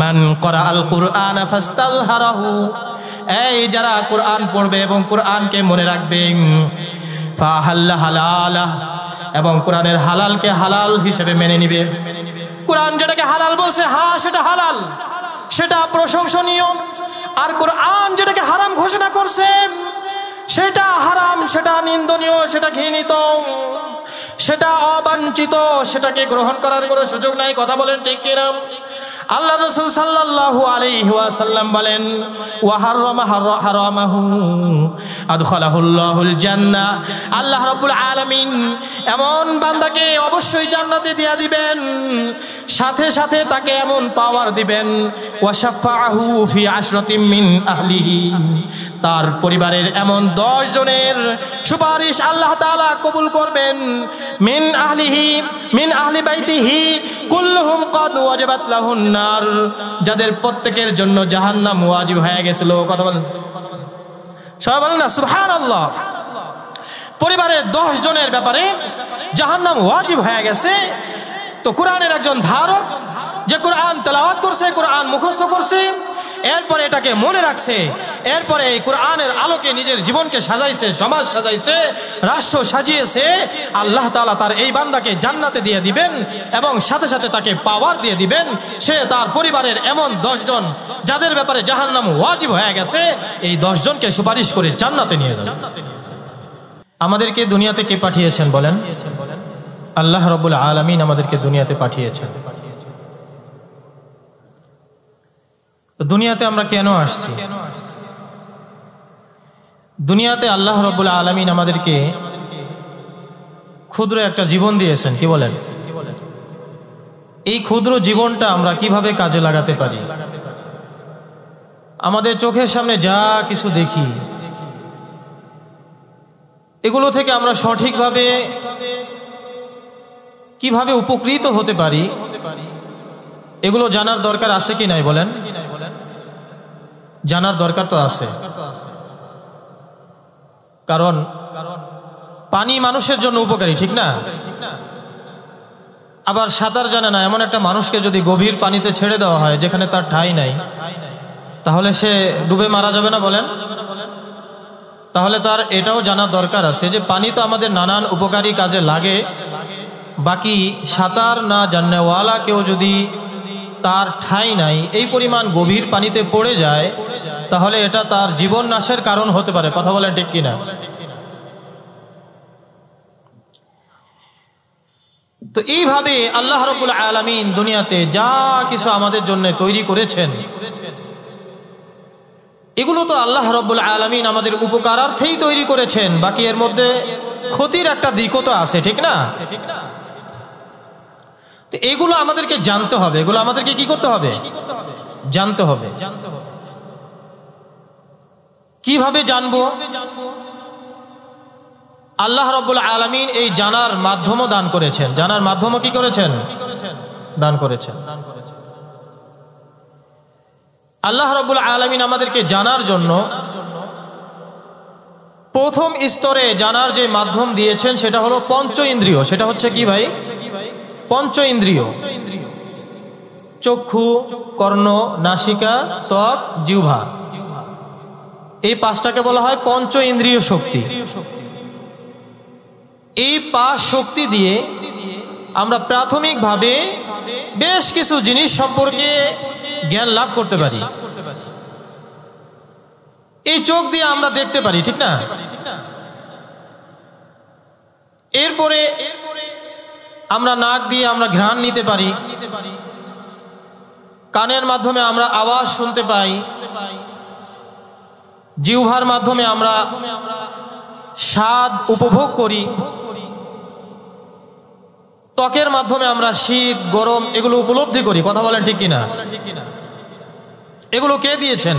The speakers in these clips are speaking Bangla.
মান ক্বরাআল কুরআন ফাস্তাযহারাহু, এই যারা কুরআন পড়বে এবং কুরআনকে মনে রাখবে, ফাহাল্লা হালালা, এবং কোরআনের হালালকে হালাল হিসেবে মেনে নিবে। কোরআন যেটাকে হালাল বলছে, হ্যাঁ সেটা হালাল, সেটা প্রশংসনীয়। আর কোরআন যেটাকে হারাম ঘোষণা করছে সেটা হারাম, সেটা নিন্দনীয়, সেটা ঘৃণিত, সেটা অবাঞ্ছিত, সেটাকে গ্রহণ করার কোনো সুযোগ নাই। কথা বলেন ঠিক কিনা? আল্লাহ রাসূল সাল্লাল্লাহু আলাইহি ওয়াসাল্লাম বলেন, ওয়া হারামা হারামাহু আদখালাহুল্লাহুল জান্নাহ, আল্লাহ রাব্বুল আলামিন এমন বান্দাকে অবশ্যই জান্নাতে দিয়ে দিবেন, সাথে সাথে তাকে এমন পাওয়ার দিবেন, ওয়া শাফাআহু ফি আশরাতিন মিন আহলিহি, তার পরিবারের এমন 10 জনের সুপারিশ আল্লাহ তাআলা কবুল করবেন। মিন আহলিহি, মিন আহলি বাইতিহি কুল্লুহুম ক্বাদ ওয়াজাবাত লাহুন নার, যাদের প্রত্যেকের জন্য জাহান্নাম ওয়াজিব হয়ে গেছিল। কথা বলেন, সবাই বলেন না সুবহানাল্লাহ। পরিবারের 10 জনের ব্যাপারে জাহান্নাম ওয়াজিব হয়ে গেছে। তো কোরআনের একজন ধারক যে কোরআন তেলাওয়াত করছে, কোরআন মুখস্থ করছে, এরপরে এটাকে মনে রাখছে, এরপরে এই কোরআনের আলোকে নিজের জীবনকে সাজাইছে, সমাজ সাজাইছে, রাষ্ট্র সাজিয়েছে, আল্লাহ তাআলা তার এই বান্দাকে জান্নাতে দিয়ে দিবেন এবং সাথে সাথে তাকে পাওয়ার দিয়ে দিবেন। সে তার পরিবারের এমন 10 জন যাদের ব্যাপারে জাহান্নাম ওয়াজিব হয়ে গেছে, এই 10 জনকে সুপারিশ করে জান্নাতে নিয়ে যাবেন। আমাদেরকে দুনিয়াতে কে পাঠিয়েছেন বলেন? আল্লাহ রাব্বুল আলামিন আমাদেরকে দুনিয়াতে পাঠিয়েছেন। দুনিয়াতে আমরা কেন আসছি? দুনিয়াতে আল্লাহ রাব্বুল আলামিন আমাদেরকে ক্ষুদ্র একটা জীবন দিয়েছেন। কি বলেন? এই ক্ষুদ্র জীবনটা আমরা কিভাবে কাজে লাগাতে পারি? আমাদের চোখের সামনে যা কিছু দেখি, এগুলো থেকে আমরা সঠিকভাবে কিভাবে উপকৃত হতে পারি, এগুলো জানার দরকার আছে কি নাই বলেন? জানার দরকার তো আছে। কারণ পানি মানুষের জন্য উপকারী, ঠিক না? আবার সাঁতার জানে না এমন একটা মানুষকে যদি গভীর পানিতে ছেড়ে দেওয়া হয় যেখানে তার ঠাঁই নাই, তাহলে সে ডুবে মারা যাবে না বলেন? তাহলে তার এটাও জানার দরকার আছে যে পানি তো আমাদের নানান উপকারী কাজে লাগে, বাকি সাঁতার না জাননেওয়ালা কেউ যদি তার ঠাঁই নাই এই পরিমাণ গভীর পানিতে পড়ে যায়, তাহলে এটা তার জীবন নাশের কারণ হতে পারে। কথা বলেন ঠিক কিনা? তো এইভাবে আল্লাহ রাব্বুল আলামিন দুনিয়াতে যা কিছু আমাদের জন্য তৈরি করেছেন, এগুলো তো আল্লাহ রাব্বুল আলামিন আমাদের উপকারার্থেই তৈরি করেছেন, বাকি এর মধ্যে ক্ষতির একটা দিকও তো আছে, ঠিক না? তো এগুলো আমাদেরকে জানতে হবে, এগুলো আমাদেরকে কি করতে হবে? জানতে হবে। কিভাবে জানবো? আল্লাহ রাব্বুল আলামিন এই জানার মাধ্যমও দান করেছেন। জানার মাধ্যমও কি করেছেন? দান করেছেন। আল্লাহ রাব্বুল আলামিন আমাদেরকে জানার জন্য প্রথম স্তরে জানার যে মাধ্যম দিয়েছেন সেটা হলো পঞ্চ ইন্দ্রিয়। সেটা হচ্ছে কি ভাই? পঞ্চ ইন্দ্রিয়। চক্ষু, কর্ণ, নাসিকা, ত্বক, জিহ্বা, এই 5টাকে বলা হয় পঞ্চ ইন্দ্রিয় শক্তি। এই 5 শক্তি দিয়ে আমরা প্রাথমিকভাবে বেশ কিছু জিনিস সম্পর্কে জ্ঞান লাভ করতে পারি। এই চোখ দিয়ে আমরা দেখতে পারি, ঠিক না? এরপরে আমরা নাক দিয়ে আমরা ঘ্রাণ নিতে পারি, কানের মাধ্যমে আমরা আওয়াজ শুনতে পাই, জিহ্বার মাধ্যমে আমরা স্বাদ উপভোগ করি, ত্বকের মাধ্যমে আমরা শীত গরম এগুলো উপলব্ধি করি। কথা বলেন ঠিক কিনা? এগুলো কে দিয়েছেন?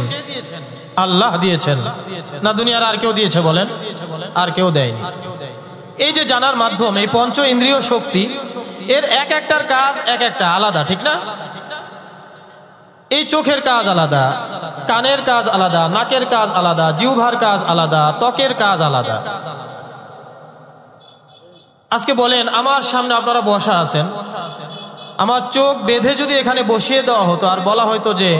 আল্লাহ দিয়েছেন। না দুনিয়ার আর কেউ দিয়েছে বলেন? আর কেউ দেয়নি। এই যে জানার মাধ্যম, এই পঞ্চ ইন্দ্রিয় শক্তি, এর এক একটার কাজ এক একটা আলাদা, ঠিক না? এই চোখের কাজ আলাদা, কানের কাজ আলাদা, নাকের কাজ আলাদা, জিহ্বার কাজ আলাদা, ত্বকের কাজ আলাদা। আজকে বলেন আমার সামনে আপনারা বসা আছেন, আমার চোখ বেঁধে যদি এখানে বসিয়ে দেওয়া হতো আর বলা হয়তো যে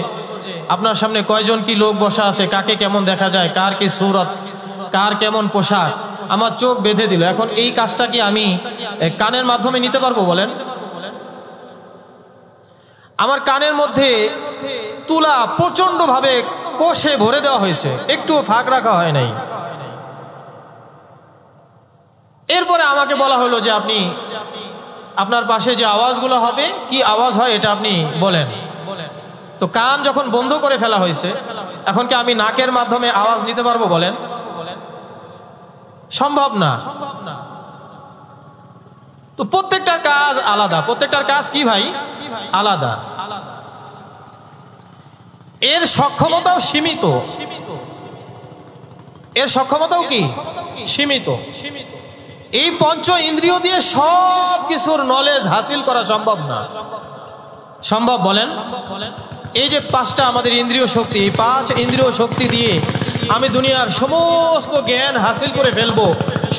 আপনার সামনে কয়জন কি লোক বসা আছে, কাকে কেমন দেখা যায়, কার কি সূরত, কার কেমন পোশাক, আমার চোখ বেঁধে দিল, এখন এই কাজটা কি আমি কানের মাধ্যমে নিতে পারবো বলেন? আমার কানের মধ্যে তুলা প্রচন্ড ভাবে কোষে ভরে দেওয়া হয়েছে, একটুও ফাঁক রাখা হয় নাই। এরপরে আমাকে বলা হলো যে আপনি আপনার পাশে যে আওয়াজগুলো হবে, কি আওয়াজ হয় এটা আপনি বলেন। তো কান যখন বন্ধ করে ফেলা হয়েছে, এখন কি আমি নাকের মাধ্যমে আওয়াজ নিতে পারবো বলেন? সম্ভব না। তো প্রত্যেকটার কাজ আলাদা, প্রত্যেকটার কাজ কি ভাই আলাদা, এর সক্ষমতাও সীমিত, এর সক্ষমতাও কি সীমিত। এই পঞ্চ ইন্দ্রিয় দিয়ে সব কিছুর নলেজ হাসিল করা সম্ভব না। সম্ভব বলেন? এই যে পাঁচটা আমাদের ইন্দ্রিয় শক্তি, এই পাঁচ ইন্দ্রিয় শক্তি দিয়ে আমি দুনিয়ার সমস্ত জ্ঞান হাসিল করে ফেলবো,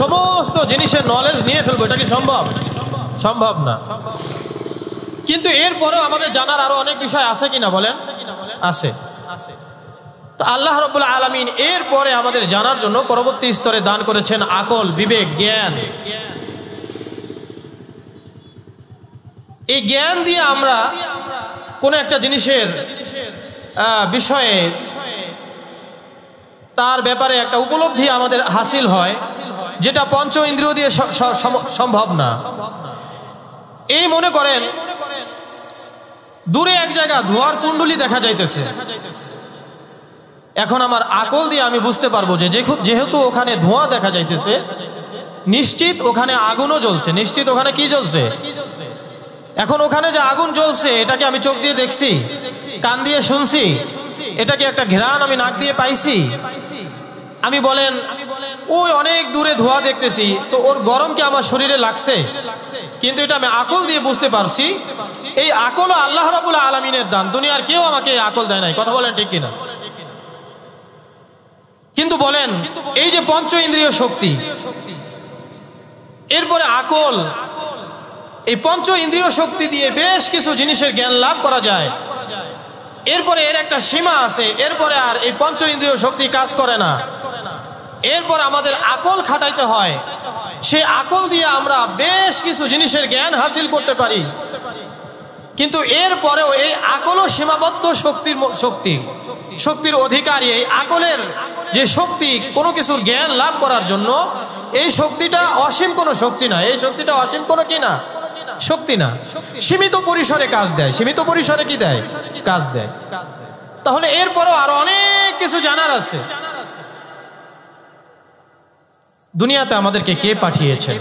সমস্ত জিনিসের নলেজ নিয়ে ফেলবো, এটা কি সম্ভব? সম্ভব না। কিন্তু এরপরেও আমাদের জানার আরো অনেক বিষয় আছে কিনা বলেন? আছে। তো আল্লাহ রাব্বুল আলামিন এরপরে আমাদের জানার জন্য পরবর্তী স্তরে দান করেছেন আকল, বিবেক, জ্ঞান। এই জ্ঞান দিয়ে আমরা কোন একটা জিনিসের বিষয়ে তার ব্যাপারে একটা উপলব্ধি আমাদের হাসিল হয়, যেটা পঞ্চ ইন্দ্রিয় দিয়ে সম্ভব না। এই মনে করেন দূরে এক জায়গা ধোঁয়ার কুণ্ডলি দেখা যাইতেছে, এখন আমার আকল দিয়ে আমি বুঝতে পারবো যে যেহেতু ওখানে ধোঁয়া দেখা যাইতেছে, নিশ্চিত ওখানে আগুনও জ্বলছে, নিশ্চিত ওখানে কি জ্বলছে। এখন ওখানে যে আগুন জ্বলছে এটাকে আমি চোখ দিয়ে দেখছি, কান দিয়ে শুনছি, এটাকে একটা ঘ্রাণ আমি নাক দিয়ে পাইছি। আমি বলেন ওই অনেক দূরে ধোঁয়া দেখতেছি, তো ওর গরম কি আমার শরীরে লাগছে, কিন্তু এটা আমি আকল দিয়ে বুঝতে পারছি। এই আকলও আল্লাহ রাব্বুল আলামিনের দান, দুনিয়ার কেউ আমাকে আকল দেয় নাই। কথা বলেন ঠিক কিনা? কিন্তু বলেন এই যে পঞ্চ ইন্দ্রিয় শক্তি, এরপরে আকল, এই পঞ্চ ইন্দ্রিয় শক্তি দিয়ে বেশ কিছু জিনিসের জ্ঞান লাভ করা যায়। এরপরে এর একটা সীমা আছে, এরপরে আর এই পঞ্চ ইন্দ্রিয় শক্তি কাজ করে না। এরপর আমাদের আকল খাটাইতে হয়, সে আকল দিয়ে আমরা বেশ কিছু জিনিসের জ্ঞান হাসিল করতে পারি। কিন্তু এরপরেও এই আকলও সীমাবদ্ধ শক্তির অধিকারী। এই আকলের যে শক্তি কোনো কিছুর জ্ঞান লাভ করার জন্য, এই শক্তিটা অসীম কোনো শক্তি না, এই শক্তিটা অসীম কোনো কি না শক্তি না, সীমিত পরিসরে কাজ দেয়। সীমিত পরিসরে কি দেয়? কাজ দেয়। তাহলে এরপরও আরো অনেক কিছু জানার আছে। দুনিয়াতে আমাদেরকে কে পাঠিয়েছে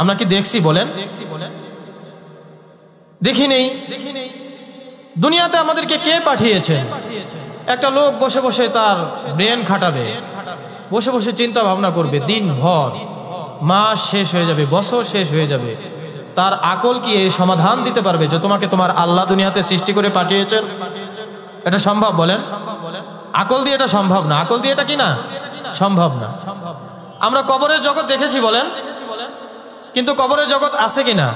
আমরা কি দেখছি বলেন? দেখি নেই। দুনিয়াতে আমাদেরকে কে পাঠিয়েছে? একটা লোক বসে বসে তার ব্রেন খাটাবে, বসে বসে চিন্তা ভাবনা করবে দিন ভর, মাস শেষ হয়ে যাবে, বছর শেষ হয়ে যাবে। তার আকল কি এই সমাধান দিতে পারবে যে তোমাকে তোমার আল্লাহ দুনিয়াতে সৃষ্টি করে পাঠিয়েছেন? এটা সম্ভব বলেন? আকল দিয়ে এটা সম্ভব না। আকল দিয়ে এটা কি না সম্ভব না। আমরা কবরের জগৎ দেখেছি বলেন, কিন্তু কবরের জগৎ আছে কিনা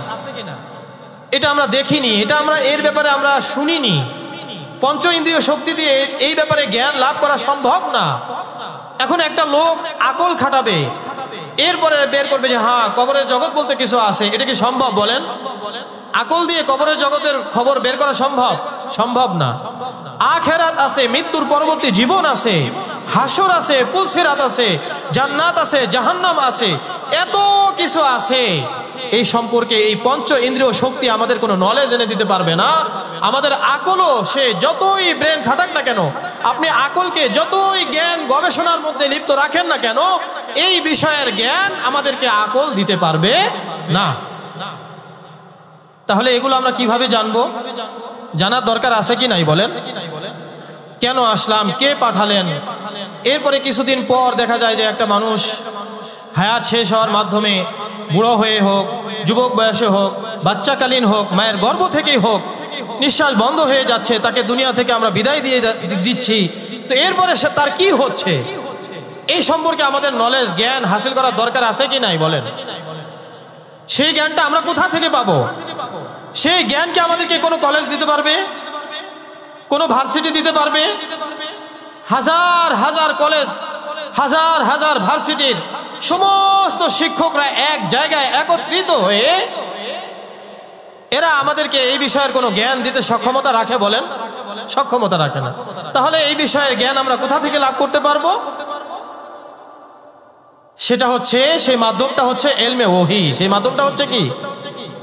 এটা আমরা দেখিনি, এটা আমরা এর ব্যাপারে আমরা শুনিনি। পঞ্চ ইন্দ্রিয় শক্তি দিয়ে এই ব্যাপারে জ্ঞান লাভ করা সম্ভব না। এখন একটা লোক আকল খাটাবে, এরপরে বের করবে যে হ্যাঁ কবরের জগৎ বলতে কিছু আছে, এটা কি সম্ভব বলেন? আকল দিয়ে কবরের জগতের খবর বের করা সম্ভব? সম্ভব না। আখিরাত আছে, মৃত্যুর পরবর্তী জীবন আছে, হাসর আছে, পুলসিরাত আছে, জান্নাত আছে, জাহান্নাম আছে, এত কিছু আছে। এই সম্পর্কে এই পঞ্চ ইন্দ্রিয় শক্তি আমাদের কোনো নলেজ এনে দিতে পারবে না। আমাদের আকলও সে যতই ব্রেন খাটাক না কেন, আপনি আকলকে যতই জ্ঞান গবেষণার মধ্যে লিপ্ত রাখেন না কেন, এই বিষয়ের জ্ঞান আমাদেরকে আকল দিতে পারবে না। তাহলে এগুলো আমরা কিভাবে জানবো? জানার দরকার আছে কি নাই বলেন? কেন আসলাম, কে পাঠালেন? এরপরে কিছুদিন পর দেখা যায় যে একটা মানুষ হায়াত শেষ হওয়ার মাধ্যমে, বুড়ো হয়ে হোক, যুবক বয়সে হোক, বাচ্চাকালীন হোক, মায়ের গর্ভ থেকেই হোক, নিঃশ্বাস বন্ধ হয়ে যাচ্ছে, তাকে দুনিয়া থেকে আমরা বিদায় দিয়ে দিচ্ছি। তো এরপরে সে তার কি হচ্ছে, এই সম্পর্কে আমাদের নলেজ জ্ঞান হাসিল করার দরকার আছে কি নাই বলেন? সেই জ্ঞানটা আমরা কোথা থেকে পাবো? সেই জ্ঞানকে আমাদেরকে কোনো কলেজ দিতে পারবে? কোনো ভার্সিটি দিতে পারবে? হাজার হাজার কলেজ, হাজার হাজার ভার্সিটির সমস্ত শিক্ষকরা এক জায়গায় একত্রিত হয়ে এরা আমাদেরকে এই বিষয়ের কোনো জ্ঞান দিতে সক্ষমতা রাখে? বলেন, সক্ষমতা রাখে না। তাহলে এই বিষয়ের জ্ঞান আমরা কোথা থেকে লাভ করতে পারবো? সেটা হচ্ছে, সেই মাধ্যমটা হচ্ছে ইলমে ওহী। সেই মাধ্যমটা হচ্ছে কি?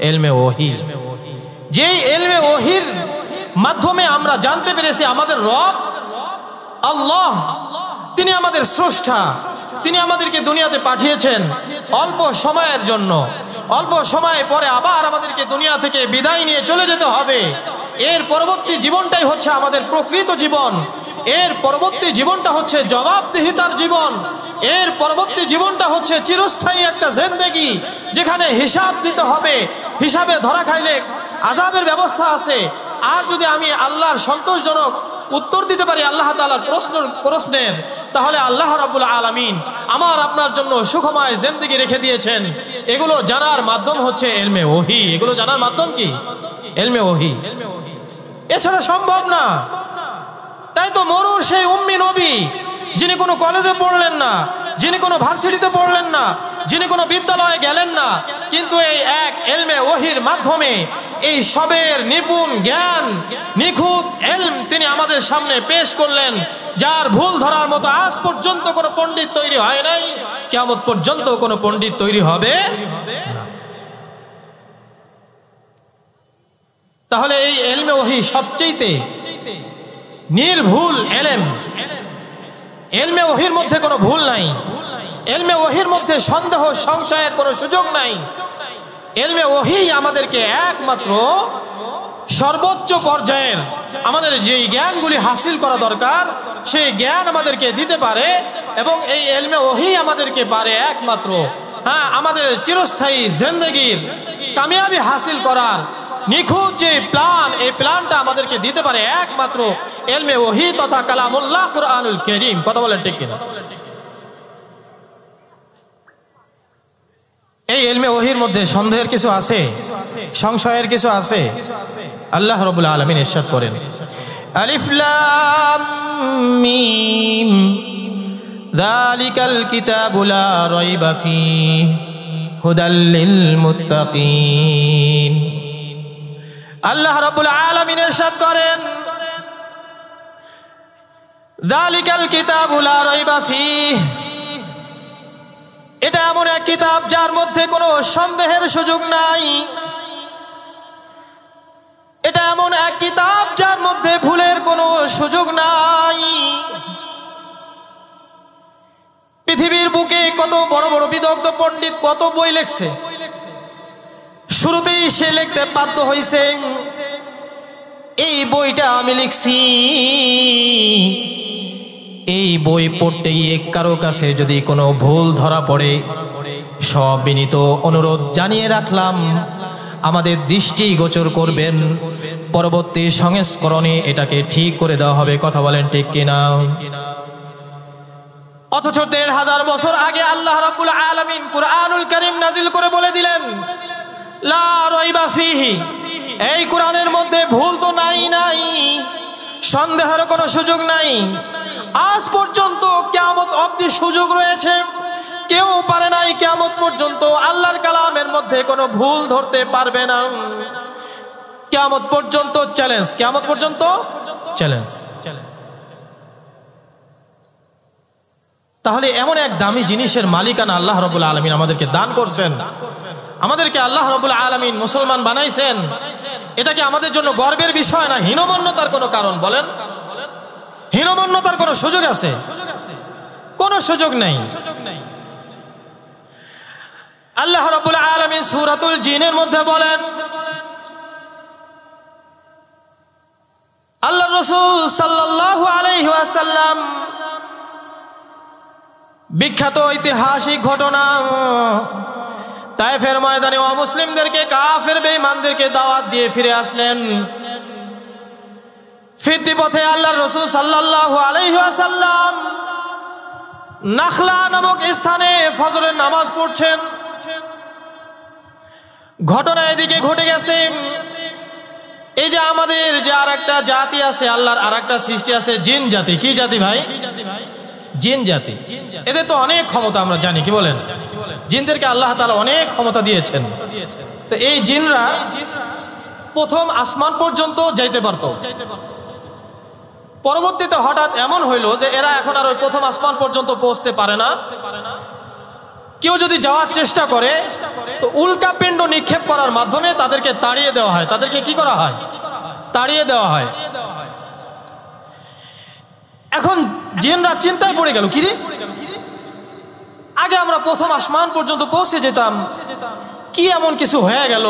ইলমে ওহী। যেই ইলমে ওহীর মাধ্যমে আমরা জানতে পেরেছি আমাদের রব আল্লাহ, তিনি আমাদের স্রষ্টা, তিনি আমাদেরকে দুনিয়াতে পাঠিয়েছেন অল্প সময়ের জন্য। অল্প সময় পরে আবার আমাদেরকে দুনিয়া থেকে বিদায় নিয়ে চলে যেতে হবে। এর পরবর্তী জীবনটাই হচ্ছে আমাদের প্রকৃত জীবন। এর পরবর্তী জীবনটা হচ্ছে জবাবদিহিতার জীবন। এর পরবর্তী জীবনটা হচ্ছে চিরস্থায়ী একটা জিন্দেগি, যেখানে হিসাব দিতে হবে। হিসাবে ধরা খাইলে আযাবের ব্যবস্থা আছে। আর যদি আমি আল্লাহর সন্তোষজনক উত্তর দিতে পারি আল্লাহ তাআলার প্রশ্নের, তাহলে আল্লাহ রাব্বুল আলামিন আমার আপনার জন্য সুখময় জিন্দেগি রেখে দিয়েছেন। এগুলো জানার মাধ্যম হচ্ছে ইলমে ওহী। এগুলো জানার মাধ্যম কি? ইলমে ওহী। এছাড়া সম্ভব না। তাই তো মরুর সেই উম্মি নবী, যিনি কোনো কলেজে পড়লেন না, যিনি কোনো ভার্সিটিতে পড়লেন না, যিনি কোনো বিদ্যালয়ে গেলেন না, কিন্তু এই এক ইলমে ওহীর মাধ্যমে এই সবের নিপুণ জ্ঞান, নিখুঁত ইলম তিনি আমাদের সামনে পেশ করলেন, যার ভুল ধরার মতো আজ পর্যন্ত কোনো পণ্ডিত তৈরি হয় নাই, কিয়ামত পর্যন্ত কোনো পণ্ডিত তৈরি হবে না। তাহলে এই ইলমে ওহী সবচেয়ে নির্ভুল ইলম। ইলমে ওহীর মধ্যে কোনো ভুল নাই। ইলমে ওহীর মধ্যে সন্দেহ সংশয়ের কোনো সুযোগ নাই। ইলমে ওহী আমাদেরকে একমাত্র সর্বোচ্চ পর্যায়ের আমাদের যেই জ্ঞানগুলি হাসিল করা দরকার সেই জ্ঞান আমাদেরকে দিতে পারে। এবং এই ইলমে ওহী আমাদেরকে পারে একমাত্র আমাদের চিরস্থায়ী জিন্দেগির কামিয়াবি হাসিল করার নিখুঁত যে প্ল্যান, এই প্ল্যানটা আমাদেরকে দিতে পারে একমাত্র ইলমে ওহী তথা কালামুল্লাহ কুরআনুল কারীম। কথা বলেন ঠিক কিনা? এই ইলমে ওহীর মধ্যে সন্দেহের কিছু আছে, সংশয়ের কিছু আছে। আল্লাহ রাব্বুল আলামিন ইরশাদ করেন, আলিফ লাম মিম যালিকাল কিতাবু লা রাইবা ফীহি হুদাল লিল মুত্তাকিন। আল্লাহ রাব্বুল আলামিন ইরশাদ করেন, যালিকাল কিতাবু লা রাইবা ফীহি, এটা এমন এক কিতাব যার মধ্যে কোনো সন্দেহের সুযোগ নাই। এটা এমন এক কিতাব যার মধ্যে ভুলের কোনো সুযোগ নাই। পৃথিবীর বুকে কত বড় বড় বিদগ্ধ পণ্ডিত কত বই লিখছে, শুরুতেই সে লিখতে বাধ্য হয়েছে এই বইটা আমি লিখছি। এই বই পড়তে গিয়ে কারো কাছে যদি কোনো ভুল ধরা পড়ে, সবিনীত অনুরোধ জানিয়ে রাখলাম আমাদের দৃষ্টি গোচর করবেন, পরবর্তী সংস্করণে এটাকে ঠিক করে দেওয়া হবে। কথা বলেন ঠিক কিনা? অথচ ১৫০০ বছর আগে আল্লাহ রাব্বুল আলামিন কুরআনুল কারীম নাজিল করে বলে দিলেন, লা রাইবা ফীহি, এই কোরআনের মধ্যে ভুল তো নাই, সন্দেহের কোনো সুযোগ নাই। আজ পর্যন্ত কিয়ামত অবধি সুযোগ রয়েছে, কেউ পারে নাই কিয়ামত পর্যন্ত আল্লাহর কালামের মধ্যে কোনো ভুল ধরতে পারবে না। কিয়ামত পর্যন্ত চ্যালেঞ্জ, কিয়ামত পর্যন্ত চ্যালেঞ্জ। তাহলে এমন এক দামি জিনিসের মালিকানা আল্লাহ রাব্বুল আলামিন আমাদেরকে দান করছেন, আমাদেরকে আল্লাহ রাব্বুল আলামিন মুসলমান বানাইছেন। এটা কি আমাদের জন্য গর্বের বিষয় না হীনমন্যতার কোনো কারণ? বলেন, হীনমন্যতার কোনো সুযোগ আছে? কোনো সুযোগ নেই। আল্লাহ রাব্বুল আলামিন সূরাতুল জিনের মধ্যে বলেন, আল্লাহর রাসূল সাল্লাল্লাহু আলাইহি ওয়াসাল্লাম বিখ্যাত ঐতিহাসিক ঘটনা তায়েফের ময়দানে অমুসলিমদেরকে, কাফের বেঈমানদেরকে দাওয়াত দিয়ে ফিরে আসলেন। ফিরতি পথে আল্লাহর রাসূল সাল্লাল্লাহু আলাইহি ওয়াসাল্লাম নাখলা নামক স্থানে ফজরের নামাজ পড়ছেন। ঘটনা এদিকে ঘটে গেছে। এই যে আমাদের যে আরেকটা জাতি আছে, আল্লাহর আরেকটা সৃষ্টি আছে, জিন জাতি। কি জাতি ভাই? জিন জাতি। এদের তো অনেক ক্ষমতা আমরা জানি, কি বলেন? জিনদেরকে আল্লাহ তাআলা অনেক ক্ষমতা দিয়েছেন। তো এই জিনরা প্রথম আসমান পর্যন্ত যাইতে পারতো। পরবর্তীতে হঠাৎ এমন হইল যে এরা এখন আর ওই প্রথম আসমান পর্যন্ত পৌঁছতে পারে না। কেউ যদি যাওয়ার চেষ্টা করে তো উল্কাপিণ্ড নিক্ষেপ করার মাধ্যমে তাদেরকে তাড়িয়ে দেওয়া হয়। তাদেরকে কি করা হয়? তাড়িয়ে দেওয়া হয়। এখন জিনরা চিন্তায় পড়ে গেল, কিরে আগে আমরা প্রথম আসমান পর্যন্ত পৌঁছে যেতাম, কি এমন কিছু হয়ে গেল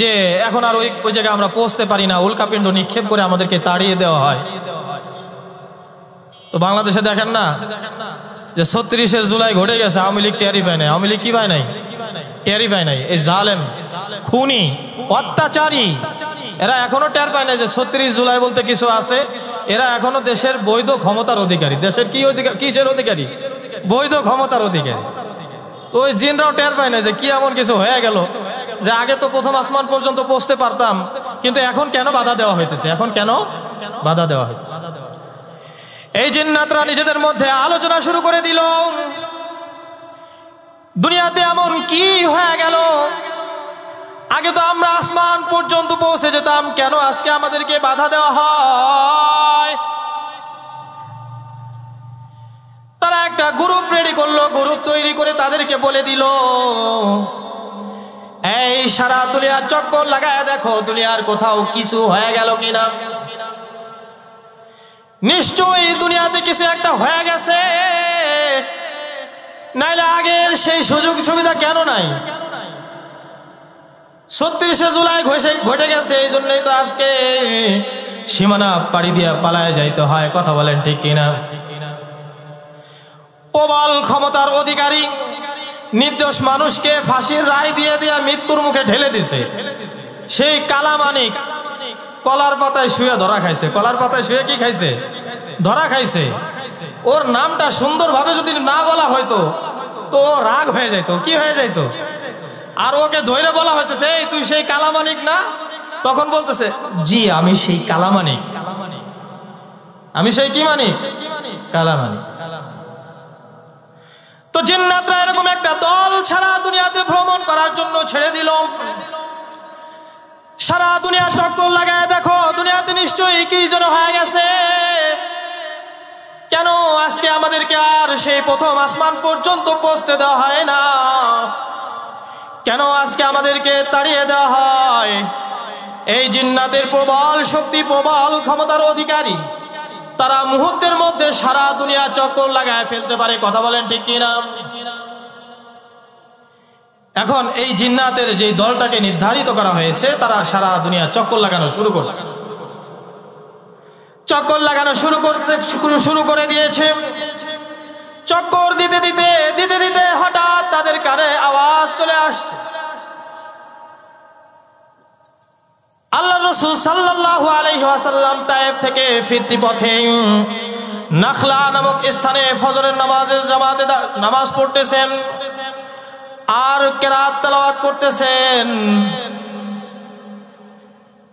যে এখন আর ওই জায়গায় আমরা পৌঁছতে পারি না, উল্কাপিণ্ড নিক্ষেপ করে আমাদেরকে তাড়িয়ে দেওয়া হয়। তো বাংলাদেশে দেখেন না যে 36 জুলাই ঘটে গেছে, আওয়ামী লীগ টেরি পায় নাই। আওয়ামী লীগ কি পায় নাই? টেরি পায় নাই। এই জালেম, খুনি, অত্যাচারী এরা এখনো টের পায় না যে 36 জুলাই বলতে কিছু আছে। এরা এখনো দেশের বৈধ ক্ষমতার অধিকারী। দেশের কি অধিকার? কিসের অধিকারী? বৈধ ক্ষমতার অধিকারী। তো ওই জিনরাও টের পায় না যে কি এমন কিছু হয়ে গেল যে আগে তো প্রথম আসমান পর্যন্ত পৌঁছতে পারতাম, কিন্তু এখন কেন বাধা দেওয়া হইতেছে? এখন কেন বাধা দেওয়া হইতেছে? এই জিন্নাতরা নিজেদের মধ্যে আলোচনা শুরু করে দিল, দুনিয়াতে এমন কি হয়ে গেল? আগে তো আমরা আসমান পর্যন্ত পৌঁছে যেতাম, কেন আজকে আমাদেরকে বাধা দেওয়া হয়? তারা একটা গ্রুপ রেডি করলো, গ্রুপ তৈরি করে তাদেরকে বলে দিল, এই সারা দুনিয়ার চক্কর লাগায় দেখো দুনিয়ার কোথাও কিছু হয়ে গেল কিনা। নিশ্চয়ই দুনিয়াতে কিছু একটা হয়ে গেছে, নাইলে আগের সেই সুযোগ সুবিধা কেন নাই? 36 জুলাই ঘটে গেছে, এই জন্যই তো আজকে সীমানা পাড়ি দিয়ে পালায় যাইতে হয়। কথা বলেন ঠিক কিনা? প্রবল ক্ষমতার অধিকারী নির্দোষ মানুষকে ফাঁসির রায় দিয়ে দিয়ে মৃত্যুর মুখে ঢেলে দিছে। সেই কালামানিক কলার পাতায় শুয়ে ধরা খাইছে। কলার পাতায় শুয়ে কি খাইছে? ধরা খাইছে। ওর নামটা সুন্দরভাবে যদি না বলা হয়তো তো রাগ হয়ে যাইতো। কি হয়ে যাইতো? আর ওকে ধরে বলা হইতেছে, এই তুই সেই কালামানিক না? তখন বলতেছে, জি আমি সেই কালামানিক। আমি সেই কি মানিক? কালামানিক। তো জিন্নাতরা এরকম একটা দল সারা দুনিয়াতে ভ্রমণ করার জন্য ছেড়ে দিল। সারা দুনিয়া চক্কর লাগায় দেখো দুনিয়াতে নিশ্চয়ই কি যেন হয়ে গেছে। কেন আজকে আমাদেরকে আর সেই প্রথম আসমান পর্যন্ত পৌঁছতে দেওয়া হয় না? কেন আজকে আমাদেরকে তাড়িয়ে দেওয়া হয়? এই জিন্নাতের প্রবল শক্তি, প্রবল ক্ষমতার অধিকারী, তারা মুহূর্তের মধ্যে সারা দুনিয়া চক্কর লাগায় ফেলতে পারে। কথা বলেন ঠিক কিনা? এখন এই জিন্নাতের যে দলটাকে নির্ধারিত করা হয়েছে, তারা সারা দুনিয়া চক্কর লাগানো শুরু করছে। চক্কর লাগানো শুরু করে দিয়েছে। চক্কর দিতে দিতে দিতে দিতে হঠাৎ তাদের কানে আওয়াজ চলে আসছে। আল্লাহ রাসূল সাল্লাল্লাহু আলাইহি ওয়াসাল্লাম তায়েফ থেকে ফিরতি পথে নাখলা নামক স্থানে ফজরের নামাজের জামাতে নামাজ পড়তেছেন আর কিরাত তেলাওয়াত করতেছেন।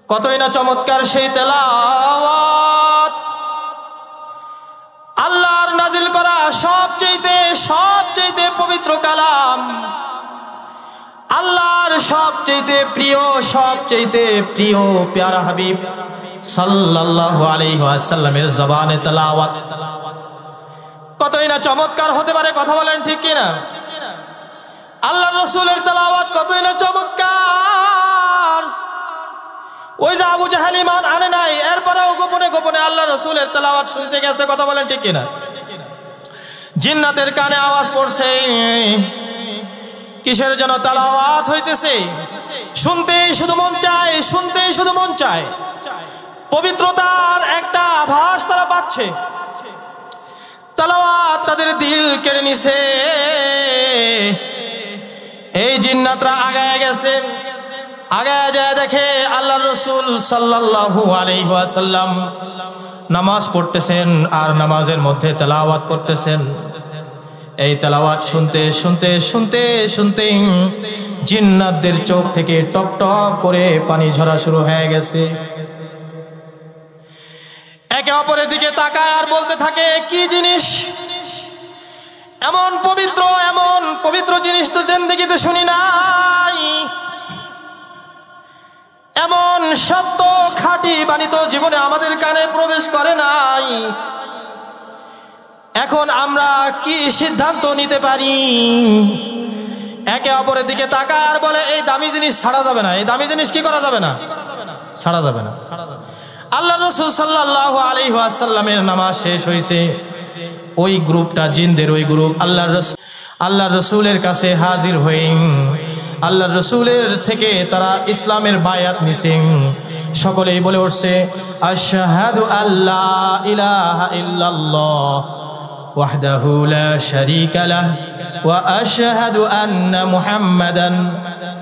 কতই না চমৎকার সেই তেলাওয়াত! আল্লাহর নাজিল করা সবচেয়ে পবিত্র কালাম, আল্লাহর সবচেয়ে প্রিয় প্যারা হাবিব সাল্লাল্লাহু আলাইহি ওয়াসাল্লামের জবানে তেলাওয়াত কতই না চমৎকার হতে পারে। কথা বলেন ঠিক কিনা? আল্লাহর রাসূলের তেলাওয়াত কতই না চমৎকার। ওই যে আবু জাহেল ঈমান আনে নাই, এরপরেও গোপনে গোপনে আল্লাহর রাসূলের তেলাওয়াত শুনতে গেছে। কথা বলেন ঠিক কিনা? জিন্নাতের কানে আওয়াজ পড়ছে, কিসের যেন তেলাওয়াত হইতেছে। শুনতেই শুধু মন চায়, পবিত্রতার একটা আভাস তারা পাচ্ছে। তেলাওয়াত তাদের দিল কেড়ে নিছে। এই জিন্নাতরা আগায় গেছে। আগায় যায় দেখে আল্লাহর রাসূল সাল্লাল্লাহু আলাইহি ওয়াসাল্লাম নামাজ পড়তেছেন আর নামাজের মধ্যে তেলাওয়াত করতেছেন। এই তেলাওয়াত শুনতে শুনতে শুনতে শুনতে জিন্নাতদের চোখ থেকে টপ টপ করে পানি ঝরা শুরু হয়ে গেছে। একে অপরের দিকে তাকায় আর বলতে থাকে, কি জিনিস, এমন পবিত্র জিনিস তো জিন্দেগিতে শুনি নাই, এমন সত্য খাঁটি বাণী তো জীবনে আমাদের কানে প্রবেশ করে নাই। এখন আমরা কি সিদ্ধান্ত নিতে পারি? একে অপরের দিকে তাকায় আর বলে, এই দামি জিনিস ছাড়া যাবে না, এই দামি জিনিস কি করা যাবে না, ছাড়া যাবে না। আল্লাহ রাসূল সাল্লাল্লাহু আলাইহি ওয়াসাল্লামের নামাজ শেষ হয়েছে। ওই গ্রুপটা জিনদের ওই গ্রুপ আল্লাহর রাসূলের কাছে হাজির হয়ে আল্লাহর রাসূলের থেকে তারা ইসলামের বায়াত নিছেন। সকলেই বলে উঠছে, আশহাদু আল্লা ইলাহা ইল্লাল্লাহ ওয়াহদাহু লা শারীকা লাহু ওয়া আশহাদু আন্না মুহাম্মাদান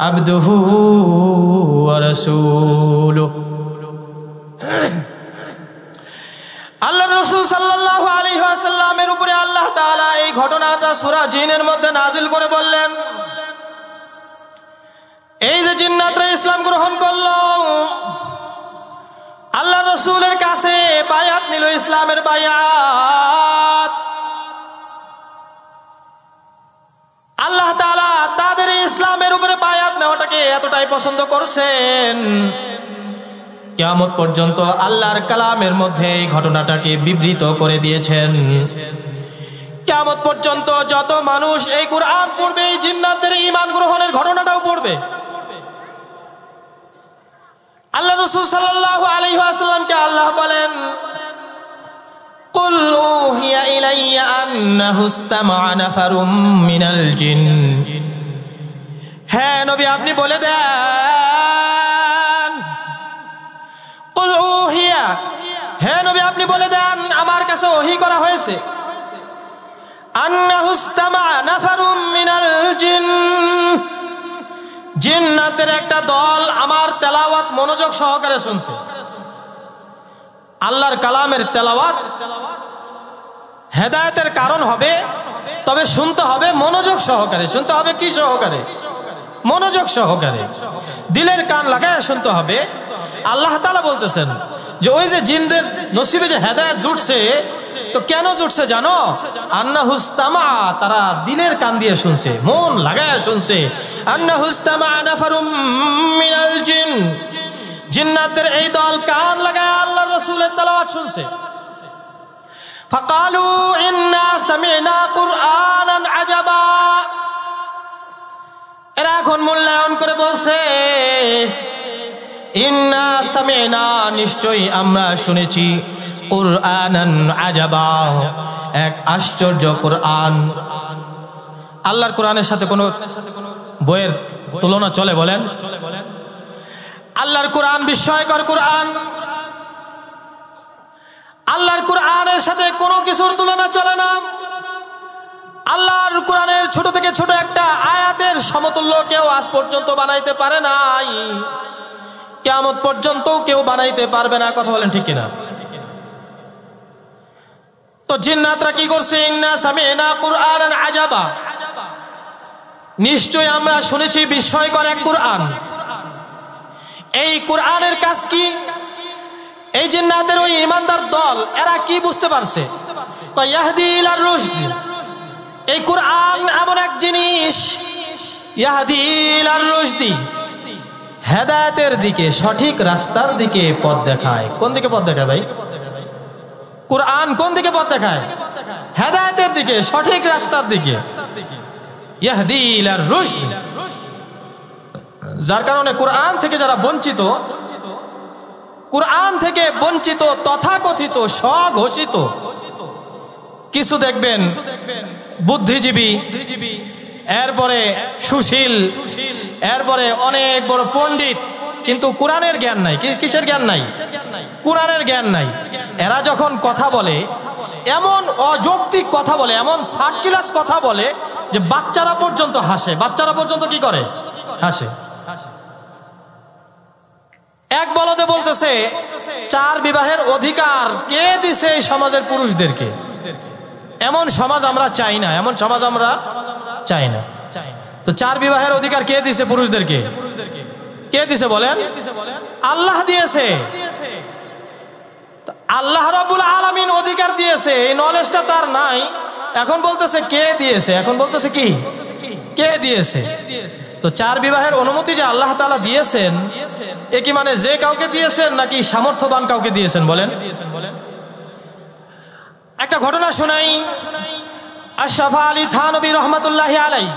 আবদুহু ওয়া রাসূলুহু। আল্লাহর রাসূল সাল্লাল্লাহু আলাইহি ওয়াসাল্লামের উপরে আল্লাহ তাআলা এই ঘটনাটা সূরা জিনের মধ্যে নাজিল করে বললেন, এই যে জিন্নাতরা ইসলাম গ্রহণ করলো, আল্লাহর রাসূলের কাছে বায়াত নিল, ইসলামের বায়াত, আল্লাহ তাআলা তাদের ইসলামের উপরে বায়াত নেওয়াটাকে এতটাই পছন্দ করছেন, কিয়ামত পর্যন্ত আল্লাহর কালামের মধ্যে এই ঘটনাটাকে বিবৃত করে দিয়েছেন। কিয়ামত পর্যন্ত যত মানুষ এই কুরআন পড়বে, এই জিন্নাতদের ঈমান গ্রহণের ঘটনাটাও পড়বে। আল্লাহ রাসূল সাল্লাল্লাহু আলাইহি ওয়াসাল্লামকে আল্লাহ বলেন, কুল উহিয়া ইলাইয়া আন্নাহু ইসতামা'a নাফারুম মিনাল জিন। হ্যাঁ নবী, আপনি বলে দেন, কুল উহিয়া, হ্যাঁ নবী আপনি বলে দেন, আমার কাছে ওহী করা হয়েছে, আন্নাহু ইসতামা'a নাফারুম মিনাল জিন, জিন্নাতের একটা দল আমার তেলাওয়াত মনোযোগ সহকারে শুনছে। আল্লাহর কালামের তেলাওয়াত হেদায়েতের কারণ হবে, তবে শুনতে হবে মনোযোগ সহকারে। শুনতে হবে কি সহকারে? মনোযোগ সহকারে, দিলের কান লাগায় শুনতে হবে। আল্লাহ তাআলা বলতেছেন যে ওই যে জিনদের নসিবে যে হেদায়েত জুটছে, তো কেন জুটছে জানো? আন্নাহু ইসতামা'a, তারা দিলের কান দিয়ে শুনছে, মন লাগায় শুনছে। আন্নাহু ইসতামা'a নাফারুম মিনাল জিন, জিন্নাতের এই দল কান লাগায় আল্লাহর রাসূলের তেলাওয়াত শুনছে। ফাকালু ইন্না সামি'না কুরআনান আজাবা, এরা এখন মূল্যায়ন করে বলছে, ইন্না সামি'না, নিশ্চয়ই আমরা শুনেছি, কুরআনান আজাবা, এক আশ্চর্য কুরআন। আল্লাহর কোরআনের সাথে কোনো বইয়ের তুলনা চলে বলেন? আল্লাহর কোরআন বিস্ময়কর কোরআন, আল্লাহর কোরআনের সাথে কোনো কিছুর তুলনা চলে না। আল্লাহর কোরআনের ছোট থেকে ছোট একটা আয়াতের সমতুল্য কেউ আজ পর্যন্ত বানাইতে পারে নাই, কিয়ামত পর্যন্ত কেউ বানাইতে পারবে না। কথা বলেন ঠিক কিনা? তো জিন্নাতরা কি করছে? ইন্না সামি'না কুরআনান আজাবা, নিশ্চয় আমরা শুনেছি বিস্ময়কর এক কুরআন। এই কুরআনের কাজ কি? এই জিন্নাতের ওই ঈমানদার দল এরা কি বুঝতে পারছে? ইয়াহদি ইলার রুশদ, এই কুরআন এমন এক জিনিস, ইয়াহদি ইলার রুশদি, হেদায়েতের দিকে, সঠিক রাস্তার দিকে পথ দেখায়। কোন দিকে পথ দেখায় ভাই? কুরআন কোন দিকে পথ দেখায়? হেদায়েতের দিকে, সঠিক রাস্তার দিকে। ইয়াহদি ইলার রুশদ, যার কারণে কুরআন থেকে যারা বঞ্চিত, কুরআন থেকে বঞ্চিত তথাকথিত স্বঘোষিত কিছু দেখবেন বুদ্ধিজীবী, এরপরে সুশীল, এরপরে অনেক বড় পণ্ডিত, কিন্তু কোরআনের জ্ঞান নাই। কিসের জ্ঞান নাই? কোরআনের জ্ঞান নাই। এরা যখন কথা বলে, এমন অযৌক্তিক কথা বলে, এমন থার্ড ক্লাস কথা বলে যে বাচ্চারা পর্যন্ত হাসে। বাচ্চারা পর্যন্ত কি করে? হাসে। এক বলদে বলতেছে 4 বিবাহের অধিকার কে দিছে এই সমাজের পুরুষদেরকে? এমন সমাজ আমরা চাই না, এমন সমাজ আমরা চাই না। তো 4 বিবাহের অধিকার কে দিয়েছে পুরুষদেরকে? কে দিয়েছে বলেন? আল্লাহ দিয়েছে। আল্লাহ রাব্বুল আলামিন অধিকার দিয়েছে, এই নলেজটা তার নাই। এখন বলতেছে কে দিয়েছে, এখন বলতেছে কি কে দিয়েছে? তো 4 বিবাহের অনুমতি যে আল্লাহ তাআলা দিয়েছেন, এ কি মানে যে কাউকে দিয়েছেন নাকি সামর্থ্যবান কাউকে দিয়েছেন বলেন? একটা ঘটনা শোনাই। আশরাফ আলী থানভী রহমাতুল্লাহি আলাইহি,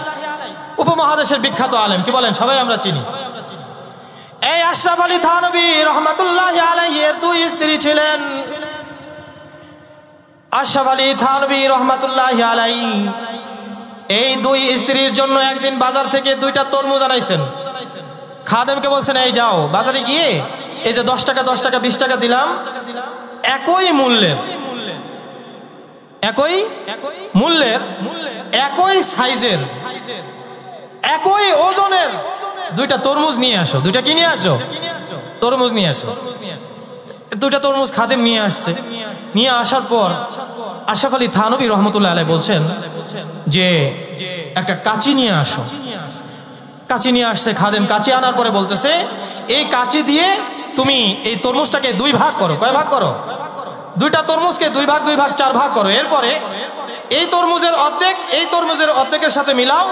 উপমহাদেশের বিখ্যাত আলেম, কি বলেন? সবাই আমরা চিনি। এই আশরাফ আলী থানভী রহমাতুল্লাহি আলাইহি এর 2 স্ত্রী ছিলেন। আশরাফ আলী থানভী রহমাতুল্লাহি আলাইহি এই 2 স্ত্রীর জন্য একদিন বাজার থেকে 2টা তরমুজ আনাইছেন। খাদেমকে বলছেন, এই যাও বাজারে গিয়ে এই যে 10 টাকা 10 টাকা 20 টাকা দিলাম, একই মূল্যের, একই মূল্যের, একই সাইজের, একই ওজনের 2টা তরমুজ নিয়ে আসো। 2টা কি নিয়ে আসো? তরমুজ নিয়ে আসো। 2টা তরমুজ খাদেম নিয়ে আসছে। নিয়ে আসার পর আশরাফ আলী থানভী রহমতুল্লাহ আলাইহি বলছেন যে একটা কাঁচি নিয়ে আসো। কাঁচি নিয়ে আসছে খাদেম। কাঁচি আনার পরে বলতেছে, এই কাঁচি দিয়ে তুমি এই তরমুজটাকে 2 ভাগ করো। কয় ভাগ করো? 2টা তরমুজকে 2 ভাগ 2 ভাগ 4 ভাগ করো। এরপরে এই তরমুজের অর্ধেক এই তরমুজের অর্ধেকের সাথে মিলাও,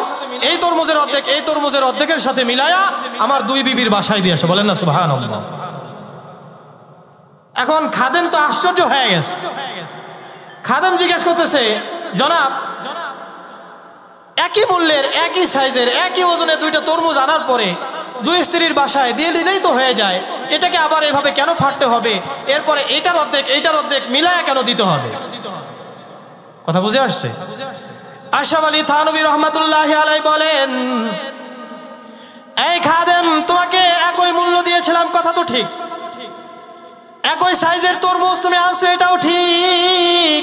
এই তরমুজের অর্ধেক এই তরমুজের অর্ধেকের সাথে মিলায়া আমার 2 বিবির বাসায় দিয়ে আসো। বলেন না সুবহানাল্লাহ। এখন খাদেম তো আশ্চর্য হয়ে গেছে। খাদেম জিজ্ঞেস করতেছে, জনাব একই মূল্যের, একই সাইজের, একই ওজনের 2টা তরমুজ আনার পরে 2 স্ত্রীর বাসায় দিয়ে দিলেই তো হয়ে যায়, এটাকে আবার এভাবে কেন ফাটতে হবে? এরপরে এইটার অর্ধেক এইটার অর্ধেক মিলায়া কেন দিতে হবে? কথা বুঝে আসছে? আশরাফ আলী থানভী রহমাতুল্লাহি আলাইহি বলেন, এই খাদেম, তোমাকে একই মূল্য দিয়েছিলাম, কথা তো ঠিক, একই সাইজের তরমুজ তুমি আনছো, এটাও ঠিক,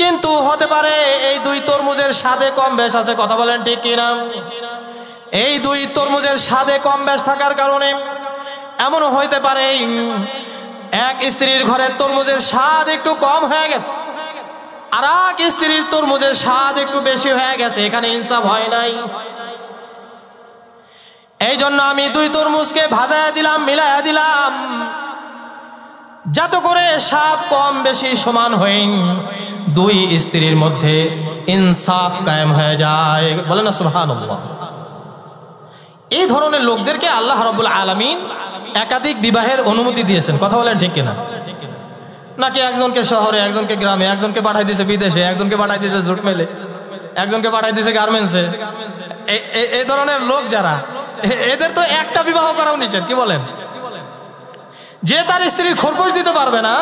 কিন্তু হতে পারে এই 2 তরমুজের স্বাদে কম বেশ আছে। কথা বলেন ঠিক কিনা? এই 2 তরমুজের স্বাদে কম বেশ থাকার কারণে এমনও হইতে পারে এক স্ত্রীর ঘরের তরমুজের স্বাদ একটু কম হয়ে গেছে, আর এক স্ত্রীর তরমুজের স্বাদ একটু বেশি হয়ে গেছে। এখানে ইনসাফ হয় নাই। এই জন্য আমি 2 তরমুজকে ভাজায় দিলাম, মিলাইয়া দিলাম, যাতে করে স্বাদ কম বেশি সমান হয়ে 2 স্ত্রীর মধ্যে ইনসাফ কায়েম হয়ে যায়। বলেন না সুবহানাল্লাহ। এই ধরনের লোকদেরকে আল্লাহ রাব্বুল আলামিন একাধিক বিবাহের অনুমতি দিয়েছেন। কথা বলেন ঠিক কিনা? নাকি একজনকে শহরে, একজনকে গ্রামে, একজনকে পাঠাই দিয়েছে বিদেশে, একজনকে পাঠাই দিয়েছে জুট মেলে, একজনকে পাঠাই দিয়েছে গার্মেন্টসে। এই ধরনের লোক যারা, এদের তো একটা বিবাহ করাও নিষেধ। কি বলেন? যে তার স্ত্রীর খোরপোশ দিতে পারবে না,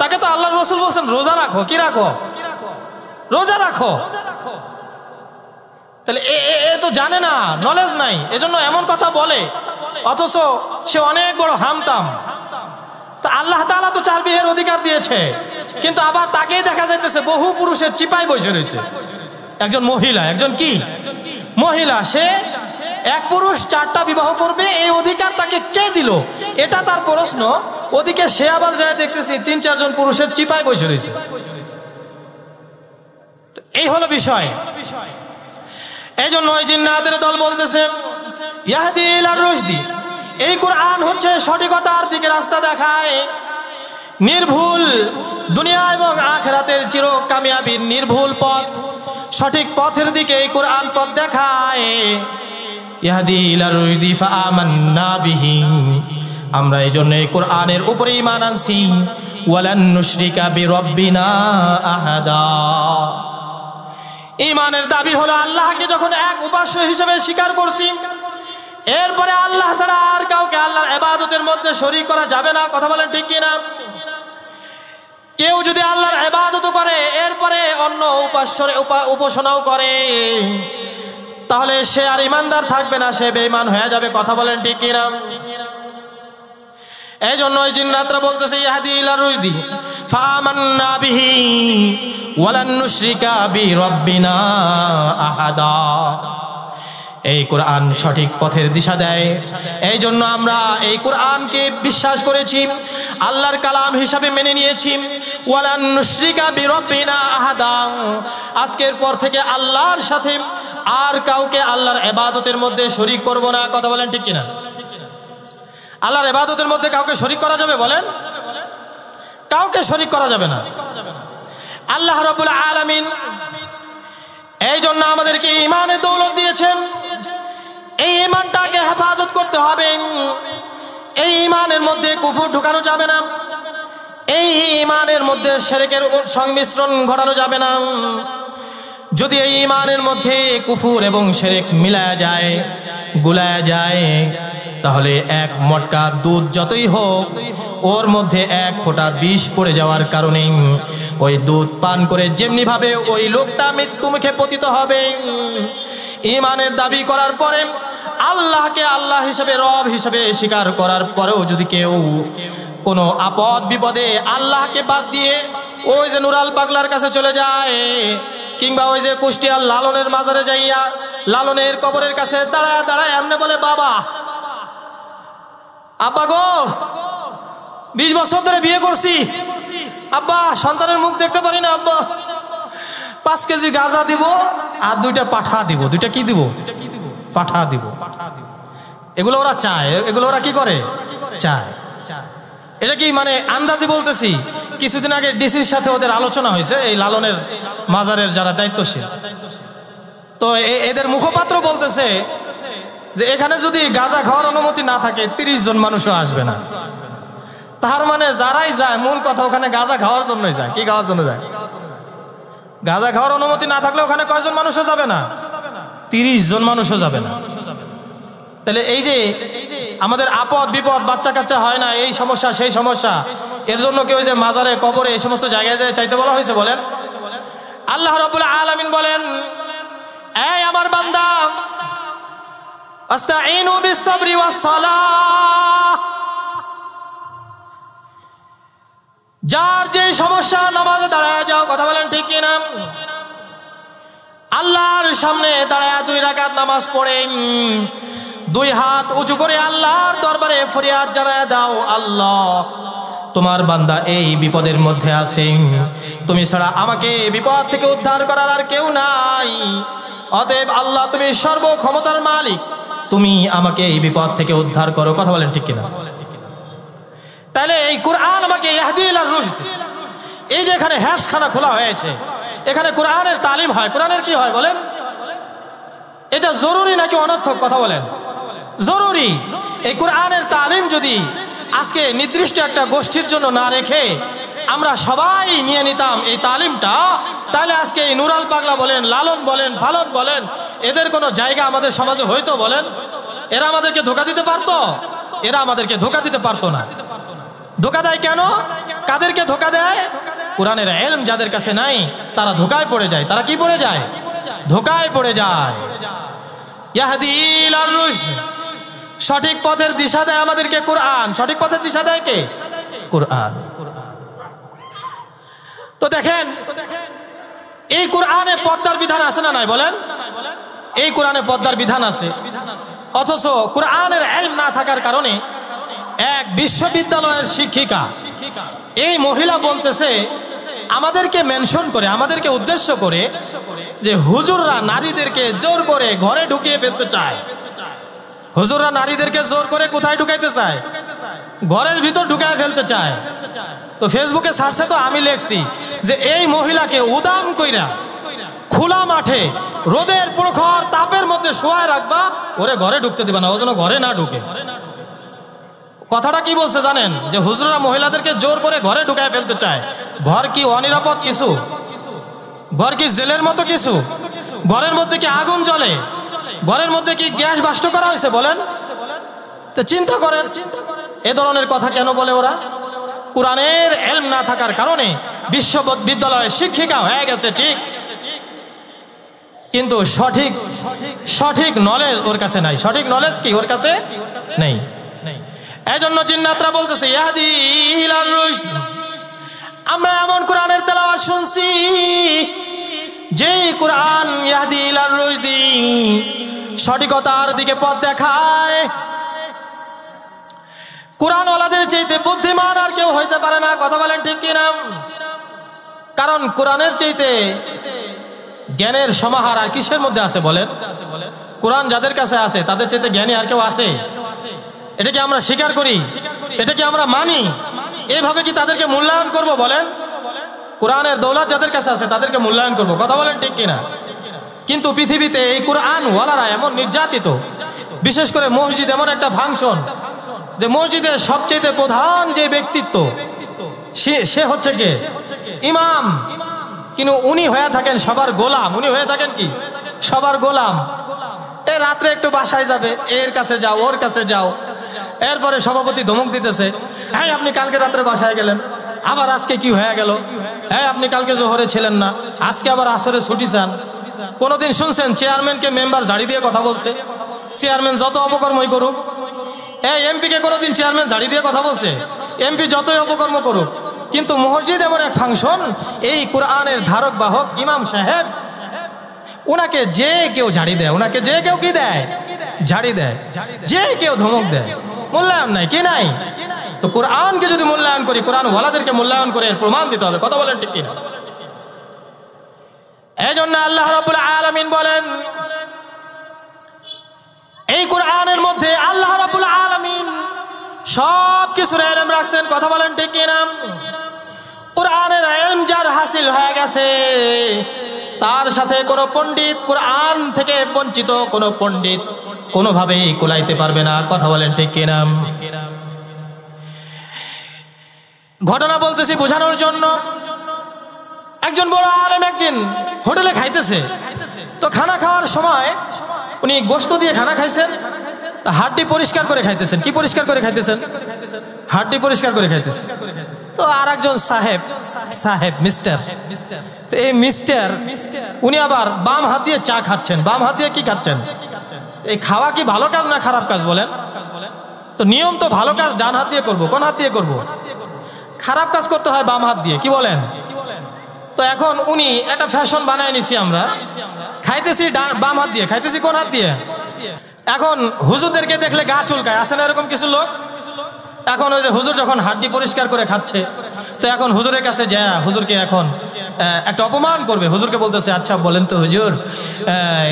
তাকে তো আল্লাহর রাসূল বলেন রোজা রাখো। কি রাখো? রোজা রাখো। তাহলে এ তো জানে না, নলেজ নাই, এজন্য এমন কথা বলে, অথচ সে অনেক বড় হামতাম। তো আল্লাহ তাআলা তো 4 বিয়ের অধিকার দিয়েছে, কিন্তু আবার তাকেই দেখা যাইতেছে বহু পুরুষের চিপায় বসে রয়েছে। একজন মহিলা, একজন কি মহিলা, সে এক পুরুষ 4টা বিবাহ করবে, এই অধিকার তাকে কে দিল? এটা তার প্রশ্ন। ওদিকে সে আবার যায় দেখতেছি 3-4 জন পুরুষের চিপায় বসে রয়েছে। এই হলো বিষয়। এই জন্য ওই জিন্নাতের দল বলতেছে, ইয়াহদি ইলা রুশদি, এই কোরআন হচ্ছে সঠিকতার দিকে রাস্তা দেখায়, নির্ভুল দুনিয়া এবং আখিরাতের চির কামিয়াবির নির্ভুল পথ, সঠিক পথের দিকে এই কোরআন পথ দেখায়। ইয়াহদি ইলা রুশদি ফাআমান্না বিহি, আমরা এই জন্য এই কোরআনের উপরে ঈমান আনছি। ওয়ালান নুশরিকা বিরাব্বিনা আহাদা, ঈমানের দাবি হলো আল্লাহকে যখন এক উপাস্য হিসেবে স্বীকার করছি, এরপরে আল্লাহ ছাড়া আর কাউকে আল্লাহর ইবাদতের মধ্যে শরীক করা যাবে না। কথা বলেন ঠিক কিনা? কেউ যদি আল্লাহর ইবাদত করে এরপরে অন্য উপাস্যের উপাসনাও করে, তাহলে সে আর ঈমানদার থাকবে না, সে বেঈমান হয়ে যাবে। কথা বলেন ঠিক কিনা? এই জন্য ওই জিন্নাতরা বলতেছে, ইয়াহদি ইলা রুশদি ফাআমান্না বিহি ওয়ালান নুশরিকা বিরাব্বিনা আহাদা, এই কোরআন সঠিক পথের দিশা দেয়। এই জন্য আমরা এই কোরআনকে বিশ্বাস করেছি, আল্লাহর কালাম হিসাবে মেনে নিয়েছি। ওয়ালান নুশরিকা বিরাব্বিনা আহাদা, আজকের পর থেকে আল্লাহর সাথে আর কাউকে আল্লাহর ইবাদতের মধ্যে শরীক করব না। কথা বলেন ঠিক কিনা? আল্লাহর ইবাদতের মধ্যে কাউকে শরীক করা যাবে? বলেন, কাউকে শরীক করা যাবে না। আল্লাহ রাব্বুল আলামিন এই জন্য আমাদেরকে ঈমানের দৌলত দিয়েছেন। এই ঈমানটাকে হেফাজত করতে হবে। এই ঈমানের মধ্যে কুফর ঢুকানো যাবে না, এই ঈমানের মধ্যে শিরকের সংমিশ্রণ ঘটানো যাবে না। যদি এই ঈমানের মধ্যে কুফর এবং শিরক মিলায়া যায়, গুলায়া যায়, তাহলে এক মটকা দুধ যতই হোক ওর মধ্যে এক ফোঁটা বিষ পড়ে যাওয়ার কারণে ওই দুধ পান করে যেমনি ভাবে ওই লোকটা মৃত্যু মুখে পতিত হবে। ঈমানের দাবি করার পরে, আল্লাহকে আল্লাহ হিসেবে, রব হিসেবে স্বীকার করার পরেও যদি কেউ কোনো আপদ বিপদে আল্লাহকে বাদ দিয়ে ওই যে নুরাল পাগলার কাছে চলে যায়, কিংবা ওই যে কুষ্টিয়ার লালনের মাজারে যাইয়া লালনের কবরের কাছে দাঁড়ায় দাঁড়ায় এমনি বলে, বাবা, আব্বা গো, 20 বছর ধরে বিয়ে করছি, আব্বা সন্তানের মুখ দেখতে পারি না, আব্বা 5 কেজি গাঁজা দিব আর 2টা পাঠা দিব। 2টা কি দিব? পাঠা দিব। এগুলো ওরা চায়, এগুলো ওরা কি করে? চায়। এটা কি মানে আন্দাজি বলতেছি? কিছুদিন আগে ডিসির সাথে ওদের আলোচনা হয়েছে, এই লালনের মাজারের যারা দায়িত্বশীল, তো এদের মুখপাত্র বলতেছে যে এখানে যদি গাঁজা খাওয়ার অনুমতি না থাকে 30 জন মানুষও আসবে না। তার মানে যারাই যায়, মূল কথা ওখানে গাঁজা খাওয়ার জন্যই যায়। কি খাওয়ার জন্য যায়? গাঁজা খাওয়ার অনুমতি না থাকলে ওখানে কয়জন মানুষও যাবে না? 30 জন মানুষও যাবে না। তাহলে এই যে আমাদের আপদ বিপদ, বাচ্চা কাচ্চা হয় না, এই সমস্যা সেই সমস্যা, এর জন্য কি ওই যে মাজারে কবরে এই সমস্ত জায়গায় যায় চাইতে বলা হয়েছে? বলেন। আল্লাহ রাব্বুল আলামিন বলেন, এই আমার বান্দা, আস্তাঈনু বিস-সাবরি ওয়াস-সালাহ, যার যে সমস্যা নামাজে দাঁড়ায় যাও। কথা বলেন ঠিক কিনা? আল্লাহর সামনে দাঁড়ায় 2 রাকাত নামাজ পড়ে 2 হাত উঁচু করে আল্লাহর দরবারে ফরিয়াদ জানায় দাও, আল্লাহ, তোমার বান্দা এই বিপদের মধ্যে আছে, তুমি ছাড়া আমাকে বিপদ থেকে উদ্ধার করার আর কেউ নাই। অতএব আল্লাহ, তুমি সর্বক্ষমতার মালিক, তুমি আমাকে এই বিপদ থেকে উদ্ধার করো। কথা বলেন ঠিক কিনা? তাহলে এই কোরআন আমাকে ইয়াহদি ইলা রুশদ, এই যে এখানে হেফজখানা খোলা হয়েছে, এখানে কোরআনের তালিম হয়। কোরআনের কি হয় বলেন? এটা জরুরি নাকি অনর্থক? কথা বলেন। জরুরি। এই কোরআনের তালিম যদি আজকে নির্দিষ্ট একটা গোষ্ঠীর জন্য না রেখে আমরা সবাই নিয়ে নিতাম এই তালিমটা, তাহলে আজকে এই নুরাল পাগলা বলেন, লালন বলেন, ফালন বলেন, এদের কোনো জায়গা আমাদের সমাজে হইতো? বলেন। এরা আমাদেরকে ধোঁকা দিতে পারতো? এরা আমাদেরকে ধোঁকা দিতে পারতো না। ধোঁকা দেয় কেন? কাদেরকে ধোঁকা দেয়? কোরআনের ইলম যাদের কাছে নাই তারা ধোঁকায় পড়ে যায়। তারা কি পড়ে যায়? ধোঁকায় পড়ে যায়। ইয়াহদি ইলা রুশদ, সঠিক পথের দিশা দেয় আমাদেরকে কোরআন। সঠিক পথের দিশা দেয় কে? কোরআন। তো দেখেন, এই কোরআনে পর্দার বিধান আছে না নাই? বলেন। এই কোরআনে পর্দার বিধান আছে, অথচ কোরআনের ইলম না থাকার কারণে এক বিশ্ববিদ্যালয়ের শিক্ষিকা, এই মহিলা বলতেছে, আমাদেরকে মেনশন করে, আমাদেরকে উদ্দেশ্য করে, যে হুজুররা নারীদেরকে জোর করে ঘরে ঢুকিয়ে ফেলতে চায়। হুজুররা নারীদেরকে জোর করে কোথায় ঢুকাইতে চায়? ঘরের ভিতর ঢুকায় ফেলতে চায়। তো ফেসবুকে সার্চে তো আমি লিখছি যে এই মহিলাকে উদাম কইরা খোলা মাঠে রোদের প্রখর তাপের মধ্যে শোয়ায় রাখবা, ওরে ঘরে ঢুকতে দিবা না, ও যেন ঘরে না ঢুকে। কথাটা কি বলছে জানেন? যে হুজুররা মহিলাদেরকে জোর করে ঘরে ঢুকায় ফেলতে চায়। ঘর কি অনিরাপদ কিছু? ঘর কি জেলের মতো কিছু? ঘরের মধ্যে কি আগুন জ্বলে? ঘরের মধ্যে কি গ্যাস বাষ্প করা হয়েছে? বলেন। তো চিন্তা করেন, এ ধরনের কথা কেন বলে ওরা? কোরআনের ইলম না থাকার কারণে বিশ্ববিদ্যালয়ের শিক্ষিকা হয়ে গেছে ঠিক, কিন্তু সঠিক নলেজ ওর কাছে নাই। সঠিক নলেজ কি ওর কাছে নেই। এজন্য জিন্নাতরা বলতেছে ইয়াহদি ইলা রুশদ। আমরা এমন কোরআনের তেলাওয়াত শুনছি যে কোরআন ইয়াহদি ইলা রুশদি, সঠিকতার দিকে পথ দেখায়। কোরআনওয়ালাদের চাইতে বুদ্ধিমান আর কেউ হইতে পারে না, কথা বলেন ঠিক কিনা? কারণ কোরআনের চাইতে জ্ঞানের সমাহার আর কিসের মধ্যে আছে বলেন? কোরআন যাদের কাছে আছে তাদের চাইতে জ্ঞানী আর কেউ আছে? এটা কি আমরা স্বীকার করি? এটা কি আমরা মানি? এইভাবে কি তাদেরকে মূল্যায়ন করব বলেন? কোরআনের দৌলত যাদের কাছে আছে তাদেরকে মূল্যায়ন করব, কথা বলেন ঠিক কিনা? কিন্তু পৃথিবীতে এই কোরআন ওয়ালারা এমন নির্যাতিত, বিশেষ করে মসজিদ এমন একটা ফাংশন যে মসজিদের সবচেয়ে প্রধান যে ব্যক্তিত্ব সে হচ্ছে কে? ইমাম। কিন্তু উনি হয়ে থাকেন সবার গোলাম। উনি হয়ে থাকেন কি? সবার গোলাম। এই রাত্রে একটু বাসায় যাবে, এর কাছে যাও, ওর কাছে যাও, এরপরে সভাপতি ধমক দিতেছে, হ্যাঁ আপনি কালকে রাত্রে বাসায় গেলেন, আবার আজকে কি হয়ে গেল? হ্যাঁ আপনি কালকে জোহরে ছিলেন না, আজকে আবার আসরে ছুটি চান। কোনোদিন শুনছেন চেয়ারম্যানকে মেম্বার ঝাড়ি দিয়ে কথা বলছে? চেয়ারম্যান যত অপকর্মই করুক। এমপিকে কোনোদিন চেয়ারম্যান ঝাড়ি দিয়ে কথা বলছে? এমপি যতই অপকর্ম করুক। কিন্তু মসজিদ এমন এক ফাংশন, এই কোরআনের ধারক বাহক ইমাম সাহেব, উনাকে যে কেউ ঝাড়ি দেয়, উনাকে যে কেউ কি দেয়? ঝাড়ি দেয়। যে কেউ ধমক দেয়, মূল্যায়ন নাই, কি নাই? তো কোরআনকে যদি মূল্যায়ন করি, কোরআন ওয়ালাদেরকে মূল্যায়ন করে এর প্রমাণ দিতে হবে, কথা বলেন ঠিক কিনা? এই জন্য আল্লাহ রাব্বুল আলামিন বলেন, এই কোরআনের মধ্যে আল্লাহ রাব্বুল আলামিন সব কিছুর ইলম রাখছেন, কথা বলেন ঠিক কিনা? কোরআনের ইলম যার হাসিল হয়ে গেছে, তার সাথে কোনো পণ্ডিত, কোরআন থেকে বঞ্চিত কোনো পণ্ডিত কোনোভাবেই কুলাইতে পারবে না, কথা বলেন ঠিক কিনা? ঘটনা বলতেছি বোঝানোর জন্য। একজন বড় আলেম একদিন হোটেলে খাইতেছে, তো খানা খাওয়ার সময় উনি গোশত দিয়ে খানা খাইছেন, হাড্ডি পরিষ্কার করে খাইতেছেন। কি পরিষ্কার করে খাইতেছেন? হাড্ডি পরিষ্কার করে খাইতেছেন। তো আর একজন সাহেব মিস্টার, তো এই মিস্টার উনি আবার বাম হাত দিয়ে চা খাচ্ছেন। বাম হাত দিয়ে কি খাচ্ছেন? এই খাওয়া কি ভালো কাজ না খারাপ কাজ বলেন? তো নিয়ম তো ভালো কাজ ডান হাত দিয়ে করবো, কোন হাত দিয়ে করবো? খারাপ কাজ করতে হয় বাম হাত দিয়ে, কি বলেন? তো এখন উনি একটা ফ্যাশন বানায় নিছি, আমরা খাইতেছি বাম হাত দিয়ে, খাইতেছি কোন হাত দিয়ে? এখন হুজুরদেরকে দেখলে গা চুলকায়, আসে না এরকম কিছু লোক? এখন ওই যে হুজুর যখন হাড্ডি পরিষ্কার করে খাচ্ছে, তো এখন হুজুরের কাছে যায়, হুজুরকে এখন একটা অপমান করবে। হুজুরকে বলতেছে, আচ্ছা বলেন তো হুজুর,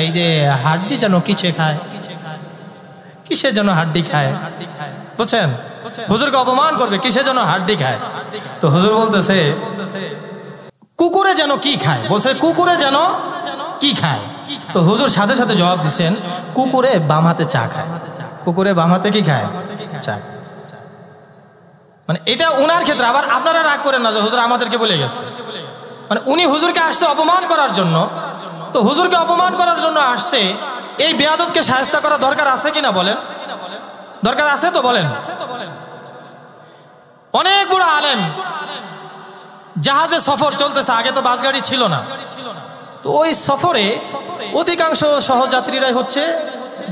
এই যে হাড্ডি যেন কিসে খায়, কিসের জন্য হাড্ডি খায়? বুঝছেন? হুজুরকে অপমান করবে, কিসের জন্য হাড্ডি খায়? তো হুজুর বলতেছে, কুকুরে যেন কি খায়। বলছে কুকুরে যেন কি খায়? তো হুজুর সাথে সাথে জবাব দিচ্ছেন, কুকুরে বাম হাতে চা খায়। কুকুরে বাম হাতে কি খায়? চা। মানে এটা উনার ক্ষেত্রে। আবার আপনারা রাগ করেন না যে হুজুর আমাদেরকে বলে গেছে, মানে উনি হুজুরকে আসছে অপমান করার জন্য। তো হুজুরকে অপমান করার জন্য আসছে, এই বেয়াদবকে শায়েস্তা করা দরকার আছে কিনা বলেন? দরকার আছে তো বলেন? অনেক বড় আলেম, জাহাজে সফর চলতেছে, আগে তো বাস গাড়ি ছিল না। তো ওই সফরে অধিকাংশ সহযাত্রীরাই হচ্ছে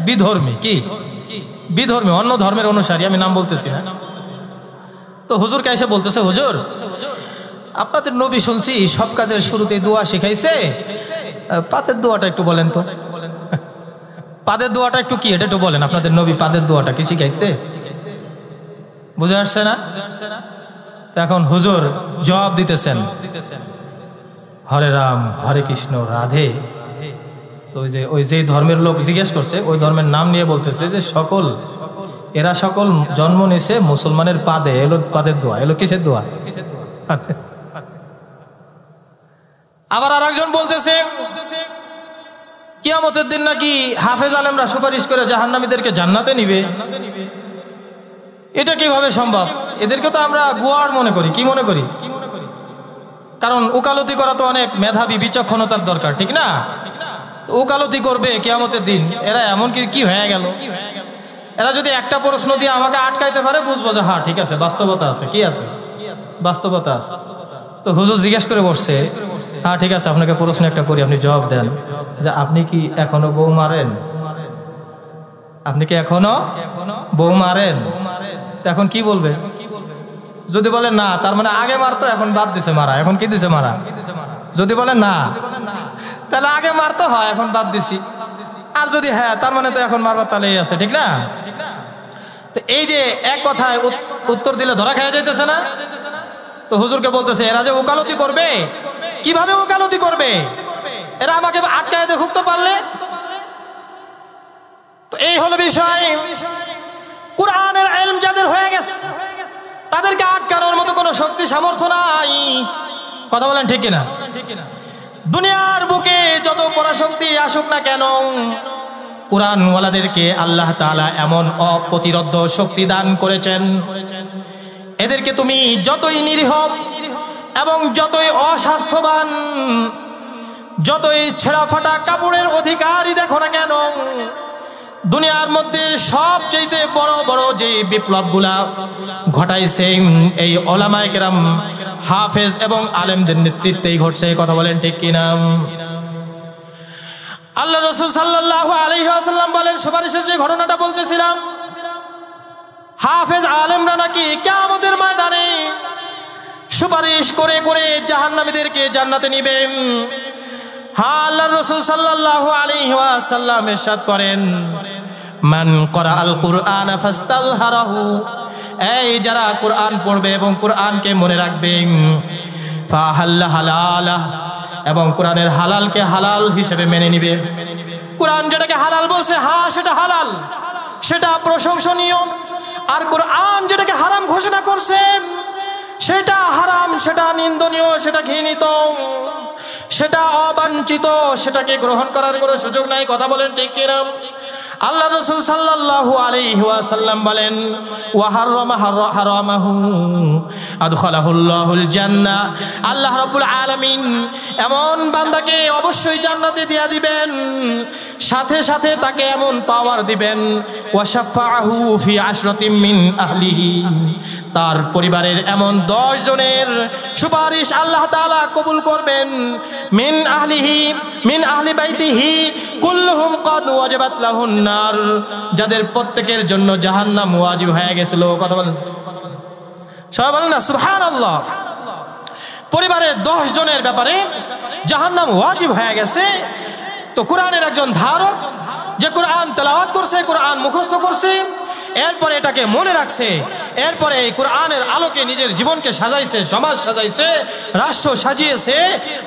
বিধর্মী। কি বিধর্মী? অন্য ধর্মের অনুসারী, আমি নাম বলতেছি না। তো হুজুরকে এসে বলতেছে, হুজুর আপনাদের নবী শুনছি সব কাজের শুরুতে দোয়া শিখাইছে, পাতের দোয়াটা একটু বলেন তো। পাদের দোয়াটা একটু কি, এটা একটু বলেন। আপনাদের নবী পাদের দোয়াটা কি শিখাইছে? বুঝে আসছে না? এখন হুজুর জবাব দিতেছেন, হরে রাম হরে কৃষ্ণ রাধে। তো ওই যে ধর্মের লোক জিজ্ঞেস করছে, ওই ধর্মের নাম নিয়ে বলতেছে যে এরা সকল জন্ম নিছে মুসলমানের পাদে। এলো পাদের দোয়া, এলো কিসের দোয়া? আবার আর একজন বলতেছে, কিয়ামতের দিন নাকি হাফেজ আলেমরা সুপারিশ করে জাহান্নামীদেরকে জান্নাতে নিবে। এটা কিভাবে সম্ভব? এদেরকে তো আমরা গুয়ার মনে করি। কি মনে করি? কারণ উকালতি করা তো অনেক মেধাবী বিচক্ষণতার দরকার, ঠিক না? উকালতি করবে কিয়ামতের দিন, এরা এমন কি হয়ে গেল? এরা যদি একটা প্রশ্ন দিয়ে আমাকে আটকাইতে পারে, বুঝবো যে হ্যাঁ ঠিক আছে, বাস্তবতা আছে। কি আছে? বাস্তবতা আছে। তো হুজুর জিজ্ঞেস করে বসছে, হ্যাঁ ঠিক আছে, আপনাকে প্রশ্ন একটা করি, আপনি জবাব দেন যে আপনি কি এখনো বউ মারেন? আপনি কি এখনো বউ মারেন? এখন কি বলবে? যদি বলে না, তার মানে আগে মারতো এখন বাদ দিছে মারা, এখন কি দিছে মারা? যদি বলে না, তাহলে আগে মারতো হয় এখন বাদ দিছি। আর যদি হ্যাঁ, তার মানে তো এখন মারবার তালেই আছে, ঠিক না? তো এই যে এক কথায় উত্তর দিলে ধরা খেয়ে যাইতেছে না? তো হুজুরকে বলতেছে এরা যে ওকালতি করবে, কিভাবে ওকালতি করবে? এরা আমাকে আটকায় দিয়ে হুকতে পারলে। তো এই হলো বিষয়। কুরআনের ইলম যাদের হয়ে গেছে তাদেরকে আটকানোর মতো কোনো শক্তি সামর্থ্য নাই। কথা বলেন ঠিক কিনা? দুনিয়ার বুকে যত পরাশক্তি আসুক না কেন, কুরআনওয়ালাদেরকে আল্লাহ তাআলা এমন অপ্রতিরোধ্য শক্তি দান করেছেন, এদেরকে তুমি যতই নিরীহ এবং যতই অস্বাস্থ্যবান, যতই ছেঁড়া ফাটা কাপড়ের অধিকারী দেখো না কেন, দুনিয়ার মধ্যে সবচেয়ে বড় বড় যে বিপ্লবগুলা ঘটাইছে এই উলামায়ে কেরাম, হাফেজ এবং আলেমদের নেতৃত্বেই ঘটছে। কথা বলেন ঠিক কিনা? আল্লাহ রাসূল সাল্লাল্লাহু আলাইহি ওয়াসাল্লাম বলেন, সুপারিশের যে ঘটনাটা বলতেছিলাম, হাফেজ আলেমরা নাকি কিয়ামতের ময়দানে সুপারিশ করে করে জাহান্নামীদেরকে জান্নাতে নিবেন। হ্যাঁ, আল্লাহ রাসূল সাল্লাল্লাহু আলাইহি ওয়াসাল্লাম ইরশাদ করেন, মান ক্বরাআল কুরআন ফাস্তাযহারাহু, এই যারা কুরআন পড়বে এবং কুরআনকে মনে রাখবে, ফাহাল্লা হালালাহ, এবং কোরআনের হালালকে হালাল হিসেবে মেনে নিবে। কোরআন যেটাকে হালাল বলছে, হ্যাঁ সেটা হালাল, সেটা প্রশংসনীয়। আর কোরআন যেটাকে হারাম ঘোষণা করছে সেটা হারাম, সেটা নিন্দনীয়, সেটা ঘৃণিত, সেটা অবাঞ্ছিত, সেটাকে গ্রহণ করার কোনো সুযোগ নাই। কথা বলেন ঠিক কিনা? আল্লাহ রাসূল সাল্লাল্লাহু আলাইহি ওয়াসাল্লাম বলেন, ওয়া হারামা হারামাহু আদখালাহুল্লাহুল জান্নাহ, আল্লাহ রাব্বুল আলামিন এমন বান্দাকে অবশ্যই জান্নাতে দিয়া দিবেন, সাথে সাথে তাকে এমন পাওয়ার দিবেন, ওয়া শাফাআহু ফি আশরাতিম মিন আহলিহি, তার পরিবারের এমন 10 জনের সুপারিশ আল্লাহ তাআলা কবুল করবেন। মিন আহলিহি, মিন আহলি বাইতিহি কুল্লুহুম ক্বাদ ওয়াজাবাত লাহুন নার, যাদের প্রত্যেকের জন্য জাহান্নাম ওয়াজিব হয়ে গেছিল। কথা বলেন সবাই, বলেন না সুবহানাল্লাহ। পরিবারের 10 জনের ব্যাপারে জাহান্নাম ওয়াজিব হয়ে গেছে। তো কোরআনের একজন ধারক যে কোরআন তেলাওয়াত করছে, কোরআন মুখস্থ করছে, এরপরে এটাকে মনে রাখছে, এরপরে এই কোরআনের আলোকে নিজের জীবনকে সাজাইছে, সমাজ সাজাইছে, রাষ্ট্র সাজিয়েছে,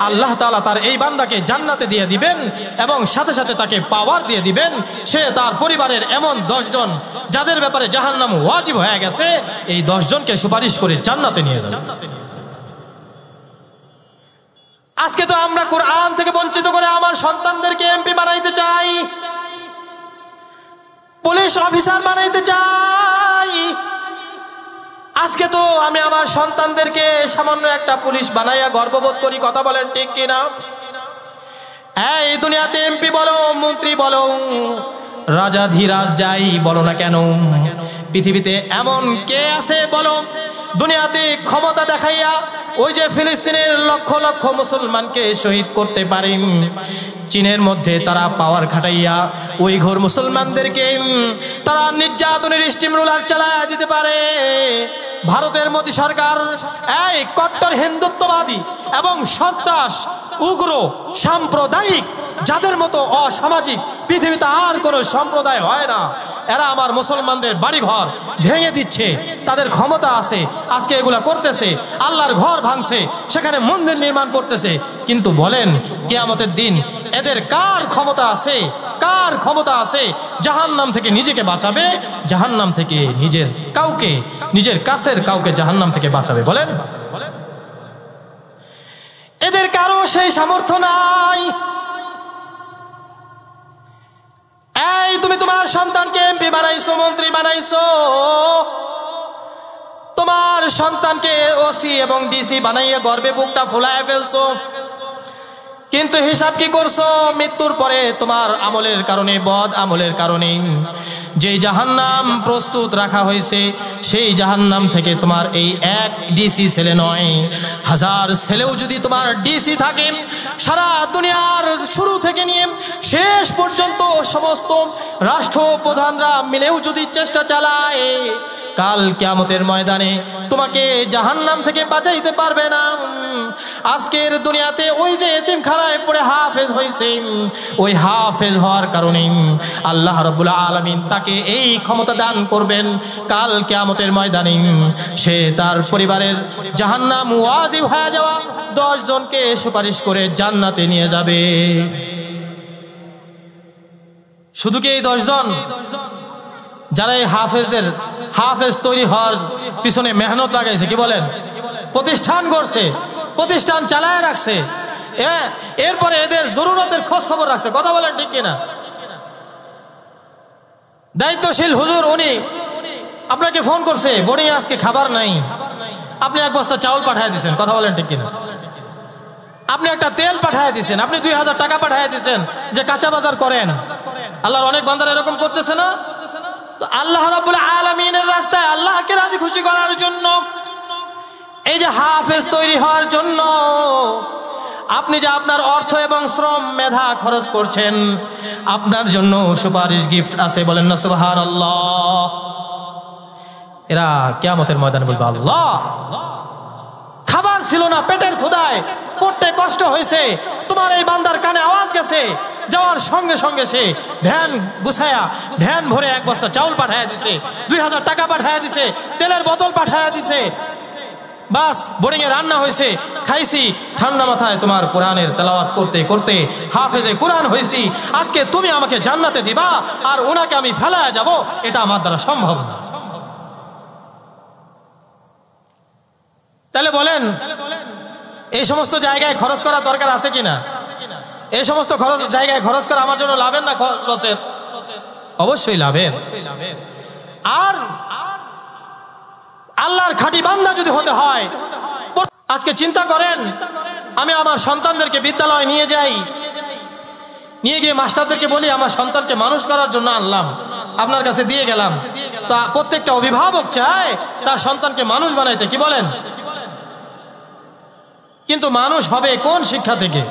আল্লাহ তাআলা তার এই বান্দাকে জান্নাতে দিয়ে দিবেন এবং সাথে সাথে তাকে পাওয়ার দিয়ে দিবেন। সে তার পরিবারের এমন 10 জন যাদের ব্যাপারে জাহান্নাম ওয়াজিব হয়ে গেছে, এই 10 জনকে সুপারিশ করে জান্নাতে নিয়ে যাবে। আজকে তো আমরা কোরআন থেকে বঞ্চিত করে আমার সন্তানদেরকে এমপি বানাইতে চাই, পুলিশ অফিসার বানাইতে চাই। আজকে তো আমি আমার সন্তানদেরকে সামান্য একটা পুলিশ বানাইয়া গর্ববোধ করি। কথা বলেন ঠিক কিনা? এই দুনিয়াতে এমপি বলো, মন্ত্রী বলো, রাজাধিরাজ যাই বলো না কেন, পৃথিবীতে এমন কে আছে বলো দুনিয়াতে ক্ষমতা দেখাইয়া ওই যে ফিলিস্তিনের লক্ষ লক্ষ মুসলমানকে শহীদ করতে পারে, চীনের মধ্যে তারা পাওয়ার খাটাইয়া ওই ঘর মুসলমানদেরকে তারা নির্যাতনের স্টিম রোলার চালায় দিতে পারে, ভারতের মোদী সরকার এই কট্টর হিন্দুত্ববাদী এবং সন্ত্রাস উগ্র সাম্প্রদায়িক যাদের মতো অসামাজিক পৃথিবীতে আর কোনো সম্প্রদায় হয় না, এরা আমার মুসলমানদের বাড়িঘর ভেঙে দিচ্ছে, তাদের ক্ষমতা আছে, আজকে এগুলা করতেছে, আল্লাহর ঘর ভাঙছে, সেখানে মন্দির নির্মাণ করতেছে। কিন্তু বলেন কিয়ামতের দিন এদের কার ক্ষমতা আছে, কার ক্ষমতা আছে জাহান্নাম থেকে নিজেকে বাঁচাবে, জাহান্নাম থেকে নিজের কাউকে, নিজের কাছের কাউকে জাহান্নাম থেকে বাঁচাবে? বলেন এদের কারো সেই সামর্থ্য নাই। এই তুমি তোমার সন্তানকে এমপি বানাইছো, মন্ত্রী বানাইছো, তোমার সন্তানকে ওসি এবং ডিসি বানাইয়া গর্বে বুকটা ফুলায় ফেলছো, কিন্তু হিসাব কি করছো? মৃত্যুর পরে তোমার আমলের কারণে, বদ আমলের কারণে যে জাহান্নাম প্রস্তুত রাখা হয়েছে, সেই জাহান্নাম থেকে তোমার এই এক ডিসি ছেলে নয়, 1000 ছেলেও যদি তোমার ডিসি থাকে, সারা দুনিয়ার শুরু থেকে নিয়ে শেষ পর্যন্ত সমস্ত রাষ্ট্রপ্রধানরা মিলেও যদি চেষ্টা চালায়, কাল কিয়ামতের ময়দানে তোমাকে জাহান্নাম থেকে বাঁচাইতে পারবে না। আজকের দুনিয়াতে ওই যে এতিমখানায় পড়ে হাফেজ হয়েছে, ওই হাফেজ হওয়ার কারণে আল্লাহ রাব্বুল আলামিন তাকে এই ক্ষমতা দান করবেন, কাল কিয়ামতের ময়দানে সে তার পরিবারের জাহান্নাম ওয়াজিব হয়ে যাওয়া 10 জনকে সুপারিশ করে জান্নাতে নিয়ে যাবে। শুধু কি এই 10 জন যারা এই হাফেজ তৈরি হওয়ার পিছনে মেহনত লাগাইছে, কি বলেন, প্রতিষ্ঠান করছে, প্রতিষ্ঠান চালায় রাখছে, এরপরে এদের জরুরতের খোঁজ খবর রাখছে, কথা বলেন ঠিক কিনা? দায়িত্বশীল হুজুর উনি আপনাকে ফোন করছে, বোর্ডিং আজকে খাবার নাই, আপনি 1 বস্তা চাউল পাঠিয়ে দিয়েছেন, কথা বলেন ঠিক কিনা? আপনি একটা তেল পাঠিয়ে দিয়েছেন, আপনি 2000 টাকা পাঠিয়ে দিয়েছেন যে কাঁচা বাজার করেন। আল্লাহর অনেক বান্দারা এরকম করতেছে না? তো আল্লাহ রাব্বুল আলামিনের রাস্তায় আল্লাহকে রাজি খুশি করার জন্য, এই যে হাফেজ তৈরি হওয়ার জন্য আপনি যে আপনার অর্থ এবং শ্রম মেধা খরচ করছেন, আপনার জন্য সুপারিশ গিফট আছে, বলেন না সুবহানাল্লাহ। এরা কিয়ামতের ময়দানে বলবে, আল্লাহ খাবার ছিল না, পেটের ক্ষুধায় পড়তে কষ্ট হয়েছে, তোমার এই বান্দার কানে আওয়াজ গেছে, যাওয়ার সঙ্গে সঙ্গে সে ভ্যান গুছায়া ভ্যান ভরে 1 বস্তা চাউল পাঠাইয়া দিছে, 2000 টাকা পাঠাইয়া দিছে, তেলের বোতল পাঠাইয়া দিছে, বাস বোর্ডিং এ রান্না হয়েছে, খাইছি, ঠান্ডা মাথায় তোমার কোরআনের তেলাওয়াত করতে করতে হাফেজে কোরআন হয়েছি, আজকে তুমি আমাকে জান্নাতে দিবা আর ওনাকে আমি ফেলায়া যাব, এটা আমার দ্বারা সম্ভব না। তাহলে বলেন এই সমস্ত জায়গায় খরচ করা দরকার আছে কিনা? এই সমস্ত জায়গায় খরচ করা আমার জন্য লাভের না লসের? অবশ্যই লাভের। আর আল্লাহর খাঁটি বান্দা যদি হতে হয়, আজকে চিন্তা করেন, আমি আমার সন্তানদেরকে বিদ্যালয়ে নিয়ে যাই, নিয়ে গিয়ে মাস্টারদেরকে বলি আমার সন্তানকে মানুষ করার জন্য আনলাম, আপনার কাছে দিয়ে গেলাম, তা প্রত্যেকটা অভিভাবক চায় তার সন্তানকে মানুষ বানাইতে, কি বলেন? কিন্তু মানুষ হবে কোন শিক্ষা থেকে?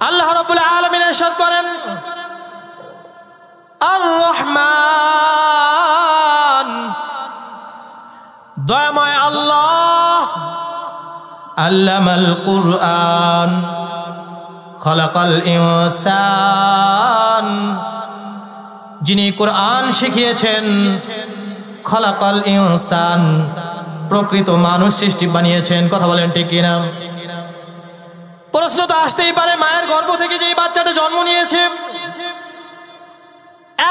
আল্লাহ রাব্বুল আলামিন ইরশাদ করেন, আর রহমান, দয়াময় আল্লাহ, আল্লামাল কুরআন, খলাকাল ইনসান, যিনি কোরআন শিখিয়েছেন, খলাকাল ইনসান, প্রকৃত মানুষ সৃষ্টি বানিয়েছেন, কথা বলেন ঠিক কিনা? প্রশ্ন তো আসতেই পারে, মায়ের গর্ভ থেকে যে বাচ্চাটা জন্ম নিয়েছে,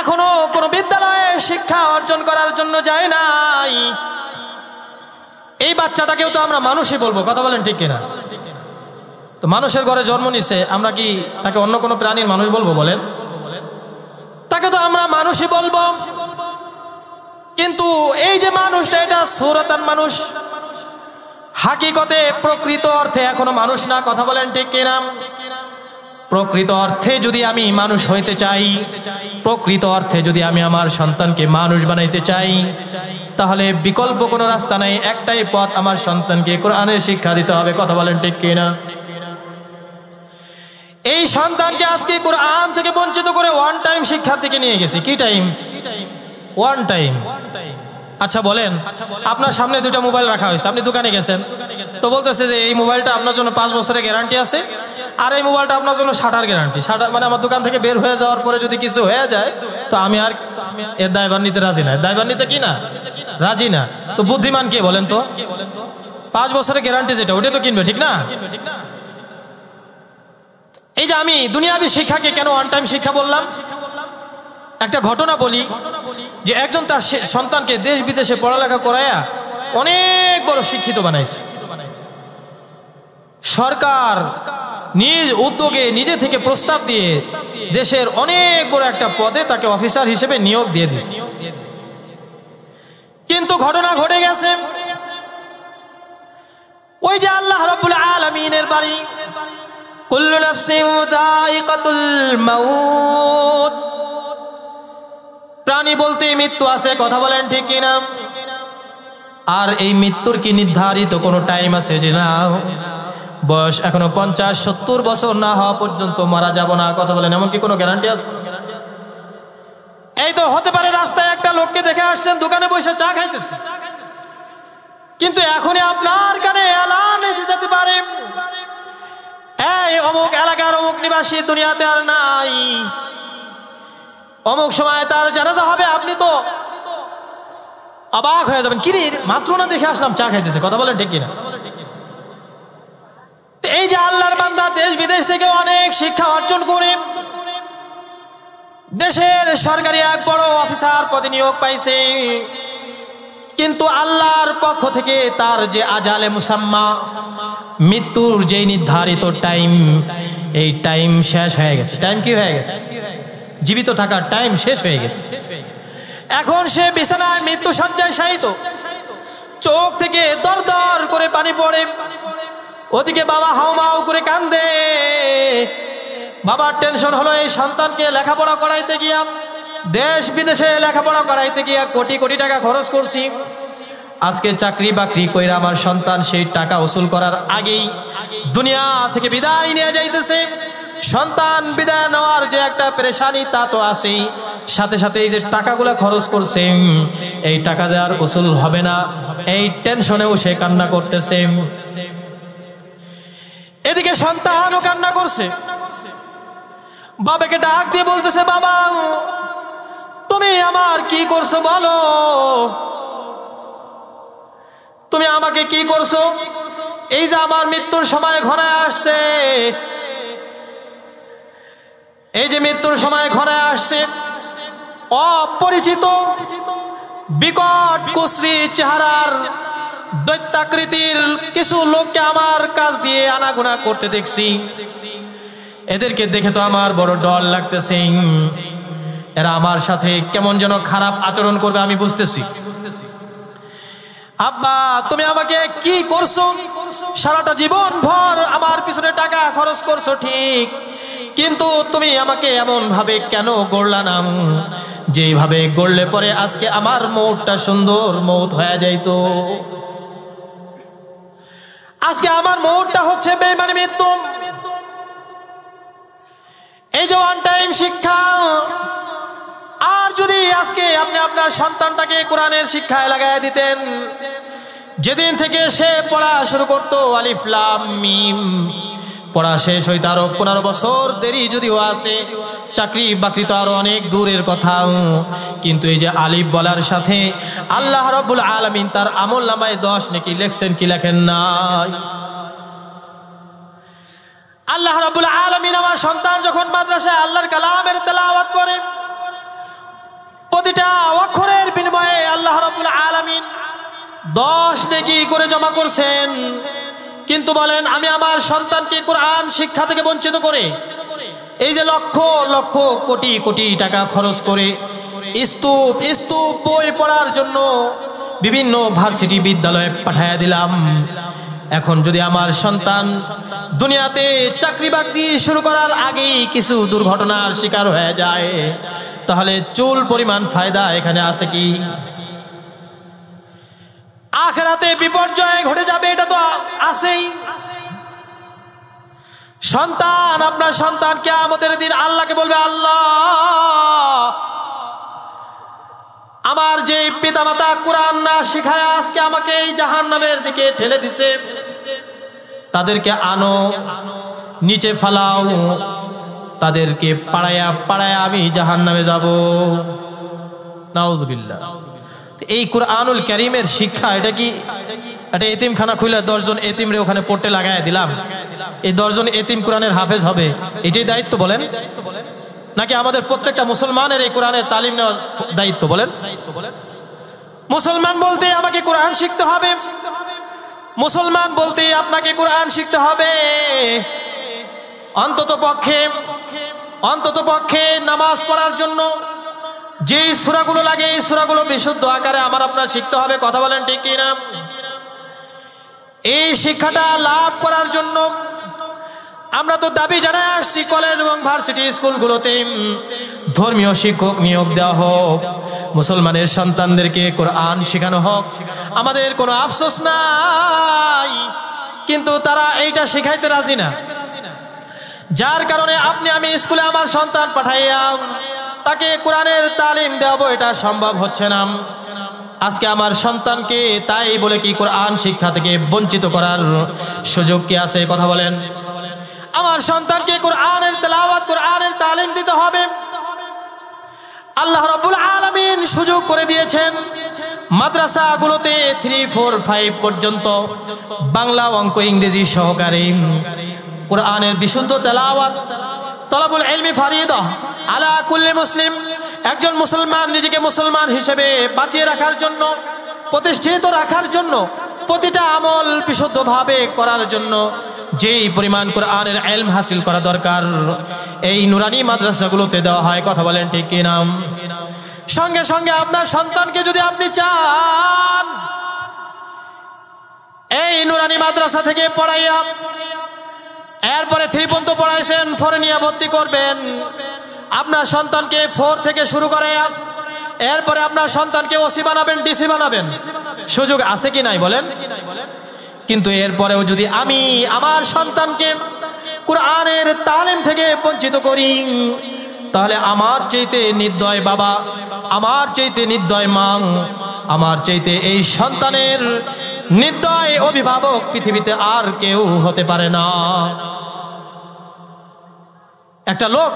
এখনো কোনো বিদ্যালয়ে শিক্ষা অর্জন করার জন্য যায় নাই, এই বাচ্চাটাকেও তো আমরা মানুষই বলবো, কথা বলেন ঠিক কিনা? তো মানুষের ঘরে জন্ম নিছে, আমরা কি তাকে অন্য কোনো প্রাণীর মানুষ বলবো? বলেন, তাকে তো আমরা মানুষই বলবো। কিন্তু এই যে মানুষটা, এটা সূরাতান মানুষ, হাকিকতে প্রকৃত অর্থে এখনো মানুষ না, কথা বলেন ঠিক কিনা? প্রকৃত অর্থে যদি আমি মানুষ হইতে চাই, প্রকৃত অর্থে যদি আমি আমার সন্তানকে মানুষ বানাইতে চাই, তাহলে বিকল্প কোনো রাস্তা নাই, একটাই পথ, আমার সন্তানকে কোরআনের শিক্ষা দিতে হবে, কথা বলেন ঠিক কিনা? এই সন্তানকে আজকে কোরআন থেকে বঞ্চিত করে 1 টাইম শিক্ষার দিকে নিয়ে গেছি। কি টাইম? 1 টাইম। আচ্ছা বলেন, আপনার সামনে 2টা মোবাইল রাখা হয়েছে, আপনি দোকানে গেছেন, তো বলতেছে যে এই মোবাইলটা আপনার জন্য 5 বছরের গ্যারান্টি আছে, আর এই মোবাইলটা আপনার জন্য 60 গ্যারান্টি। 60 মানে আমার দোকান থেকে বের হয়ে যাওয়ার পরে যদি কিছু হয়ে যায়, তো আমি আর এর দায়ভার নিতে রাজি না। দায়ভার নিতে কি না? রাজি না। তো বুদ্ধিমান কে বলেন তো? 5 বছরের গ্যারান্টি যেটা, ওটা তো কিনবে, ঠিক না? এই যে আমি দুনিয়াবি শিক্ষাকে কেন 1 টাইম শিক্ষা বললাম? একটা ঘটনা বলি, যে একজন তার সন্তানকে দেশ বিদেশে পড়ালেখা করায়া অনেক বড় শিক্ষিত বানাইছে। সরকার নিজ উদ্যোগে নিজে থেকে প্রস্তাব দিয়ে দেশের অনেক বড় একটা পদে তাকে অফিসার হিসেবে নিয়োগ দিয়ে দিয়েছে। কিন্তু ঘটনা ঘটে গেছে, ওই যে আল্লাহ রাব্বুল আলামিনের বাণী, কুল্লু নাফসিন যায়িকাতুল মাউত, প্রাণী বলতে মৃত্যু আছে, কথা বলেন ঠিক কিনা? আর এই মৃত্যুর কি নির্ধারিত কোনো টাইম আছে যে না বয়স এখনো 50-70 বছর না হওয়া পর্যন্ত মারা যাব না, কথা বলেন, এমন কি কোনো গ্যারান্টি আছে? এই তো হতে পারে রাস্তায় একটা লোককে দেখে আসছেন দোকানে বসে চা খাইতেছে, কিন্তু এখনই আপনার কানে এলান এসে যেতে পারে, এই অমুক এলাকার অমুক নিবাসী দুনিয়াতে আর নাই, অমুক সময় তার জানাজা হবে। আপনি তো অবাক হয়ে যাবেন, কিরে মাত্র না দেখে আসলাম চা খাইতেছে, কথা বলেন ঠিক কিনা? এই যে আল্লাহর বান্দা দেশ বিদেশ থেকে অনেক শিক্ষা অর্জন করে দেশের সরকারি এক বড় অফিসার পদে নিয়োগ পাইছে, কিন্তু আল্লাহর পক্ষ থেকে তার যে আজালে মুসাম্মা, মৃত্যুর যে নির্ধারিত টাইম, এই টাইম শেষ হয়ে গেছে। টাইম কি হয়ে গেছে? জীবিত থাকার টাইম শেষ হয়ে গেছে। এখন সে বিছানায় মৃত্যু শয্যায় শায়িত, চোখ থেকে দর দর করে পানি পড়ে, ওদিকে বাবা হাউমাউ করে কান্দে। বাবার টেনশন হলো এই সন্তানকে লেখাপড়া করাইতে গিয়া, দেশ বিদেশে লেখাপড়া করাইতে গিয়া কোটি কোটি টাকা খরচ করছি, আজকে চাকরি বাকরি কইরা আমার সন্তান সেই টাকা উসুল করার আগেই দুনিয়া থেকে বিদায় নিয়ে যাইতেছে। সন্তান বিদায় নেওয়ার যে একটা পেরেশানি তা তো আসেই, সাথে সাথে এই যে টাকাগুলা খরচ করছে, এই টাকা যে আর উসুল হবে না, এই টেনশনেও সে কান্না করতেছে। এদিকে সন্তানও কান্না করছে, বাবাকে ডাক দিয়ে বলতেছে, বাবা তুমি আমার কি করছো বলো, তুমি আমাকে কি করছো? এই যে আমার মৃত্যুর সময় ঘনায় আসছে, এই যে মৃত্যুর সময় ঘনায় আসছে, অপরিচিত বিকট কুশ্রী চেহারার দৈত্যাকৃতির কিছু লোককে আমার কাছ দিয়ে আনাগোনা করতে দেখছি। এদেরকে দেখে তো আমার বড় ডর লাগতেছে, এরা আমার সাথে কেমন যেন খারাপ আচরণ করবে আমি বুঝতেছি। আব্বা তুমি আমাকে কি করছো? সারাটা জীবন ভর আমার পিছনে টাকা খরচ করছো ঠিক, কিন্তু তুমি আমাকে এমন ভাবে কেন গড়লা না, যেইভাবে গড়লে পরে আজকে আমার মৌতটা সুন্দর মৌত হয়ে যাইতো। আজকে আমার মৌতটা হচ্ছে বেঈমানি মৃত্যু। এই যে ওয়ান টাইম শিক্ষা, আর যদি আজকে আপনি আপনার সন্তানটাকে কোরআনের শিক্ষায় লাগাই দিতেন, যেদিন থেকে সে পড়া শুরু করতো আলিফ লাম মিম, পড়া শেষ হইতে আরো 15 বছর দেরি যদিও আছে, চাকরি বাকরি তো আরো অনেক দূরের কথা, কিন্তু এই যে আলিফ বলার সাথে আল্লাহ রাব্বুল আলামিন তার আমল নামায় 10 নেকি লেখছেন কি লেখেন নাই? আল্লাহ রাব্বুল আলামিন আমার সন্তান যখন মাদ্রাসায় আল্লাহর কালামের তেলাওয়াত করে, প্রতিটা অক্ষরের বিনিময়ে আল্লাহ রাব্বুল আলামিন 10 নেকি করে জমা করছেন। কিন্তু বলেন আমি আমার সন্তানকে কোরআন শিক্ষা থেকে বঞ্চিত করে এই যে লক্ষ লক্ষ কোটি কোটি টাকা খরচ করে স্তূপ স্তূপ বই পড়ার জন্য বিভিন্ন ভার্সিটি বিদ্যালয়ে পাঠাইয়া দিলাম, এখন যদি আমার সন্তান দুনিয়াতে চাকরি বাকরি শুরু করার আগেই কিছু দুর্ঘটনার শিকার হয়ে যায়, তাহলে চুল পরিমাণ ফায়দা এখানে আছে কি? আখিরাতে বিপর্যয় ঘটে যাবে, এটা তো আছেই। সন্তান, আপনার সন্তান কিয়ামতের দিন আল্লাহকে বলবে, আল্লাহ আমার যে পিতামাতা কোরআন না শিখায় আজকে আমাকে এই জাহান্নামের দিকে ঠেলে দিছে, তাদেরকে আনো, নিচে ফালাও, তাদেরকে পাড়ায়া পাড়ায়া আমি জাহান্নামে যাব। নাউযুবিল্লাহ। এই কুরআনুল কারীমের শিক্ষা, এটা কি একটা এতিমখানা খুলে 10 জন এতিমরে ওখানে পড়তে লাগায় দিলাম, এই 10 জন এতিম কোরআনের হাফেজ হবে, এটাই দায়িত্ব বলেন? নাকি আমাদের প্রত্যেকটা মুসলমানের এই কোরআনের তালিম নেওয়ার দায়িত্ব বলেন? মুসলমান বলতে আমাকে কোরআন শিখতে হবে, মুসলমান বলতে আপনাকে কোরআন শিখতে হবে। অন্তত পক্ষে নামাজ পড়ার জন্য যে সূরাগুলো লাগে এই সূরাগুলো বিশুদ্ধ আকারে আমার আপনার শিখতে হবে, কথা বলেন ঠিক কি না? এই শিক্ষাটা লাভ করার জন্য আমরা তো দাবি জানাই আসছি কলেজ এবং ভার্সিটি স্কুলগুলোতে ধর্মীয় শিক্ষক নিয়োগ দেওয়া হোক, মুসলমানের সন্তানদেরকে কোরআন শেখানো হোক, আমাদের কোনো আফসোস নাই, কিন্তু তারা এইটা শেখাইতে রাজি না। যার কারণে আপনি আমি স্কুলে আমার সন্তান পাঠাইয়া তাকে কোরআনের তালিম দেওয়াবো, এটা সম্ভব হচ্ছে না। আজকে আমার সন্তানকে তাই বলে কি কোরআন শিক্ষা থেকে বঞ্চিত করার সুযোগ কি আছে? কথা বলেন। আমার সন্তানকে কোরআনের তেলাওয়াত, কোরআনের তালিম দিতে হবে। আল্লাহ রাব্বুল আলামিন সুযোগ করে দিয়েছেন মাদ্রাসাগুলোতে 3, 4, 5 পর্যন্ত বাংলা, অঙ্ক, ইংরেজি সহকারে কোরআনের বিশুদ্ধ তেলাওয়াত। তলাবুল ইলমি ফারিদা আলা কুল্লি মুসলিম। একজন মুসলমান নিজেকে মুসলমান হিসেবে বাঁচিয়ে রাখার জন্য, প্রতিষ্ঠিত রাখার জন্য, প্রতিটা আমল বিশুদ্ধভাবে করার জন্য যেই পরিমাণ কোরআনের ইলম হাসিল করা দরকার এই নুরানি মাদ্রাসাগুলোতে দেওয়া হয়। কথা বলেন ঠিক কি না? সঙ্গে সঙ্গে আপনার সন্তানকে যদি আপনি চান এই নুরানি মাদ্রাসা থেকে পড়াইয়া এরপরে 3 পর্যন্ত পড়াইছেন, 4 নিয়ে ভর্তি করবেন, আপনার সন্তানকে 4 থেকে শুরু করে এরপরে আপনার সন্তানকে ওসি বানাবেন, ডিসি বানাবেন, সুযোগ আছে কি নাই বলেন? কিন্তু এরপরেও যদি আমি আমার সন্তানকে কোরআনের তালিম থেকে বঞ্চিত করি, তাহলে আমার চাইতে নির্দয় বাবা, আমার চাইতে নির্দয় মা, আমার চাইতে এই সন্তানের নির্দয় অভিভাবক পৃথিবীতে আর কেউ হতে পারে না। একটা লোক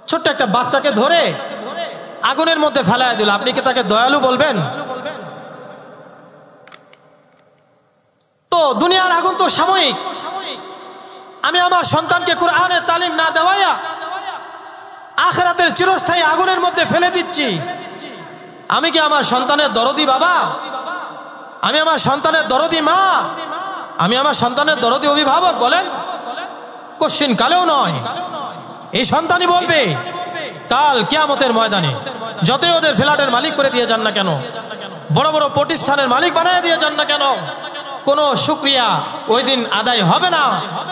ছোট্ট একটা বাচ্চাকে ধরে আগুনের মধ্যে ফেলায় দিল, আপনি কি তাকে দয়ালু বলবেন? তো দুনিয়ার আগুন তো সাময়িক। আমি আমার সন্তানকে কোরআনের তালিম না দেওয়াইয়া আখিরাতের চিরস্থায়ী আগুনের মধ্যে ফেলে দিচ্ছি। আমি কি আমার সন্তানের দরদি বাবা? আমি আমার সন্তানের দরদি মা? আমি আমার সন্তানের দরদি অভিভাবক বলেন? কোশ্চিন কালেও নয়। এই সন্তানই বলবে কাল কিয়ামতের ময়দানে, যতই ওদের ফ্ল্যাটের মালিক করে দিয়ে যান না কেন, বড় বড় প্রতিষ্ঠানের মালিক বানায় দিয়ে যান না কেন, কোনো শুকরিয়া ওই দিন আদায় হবে না।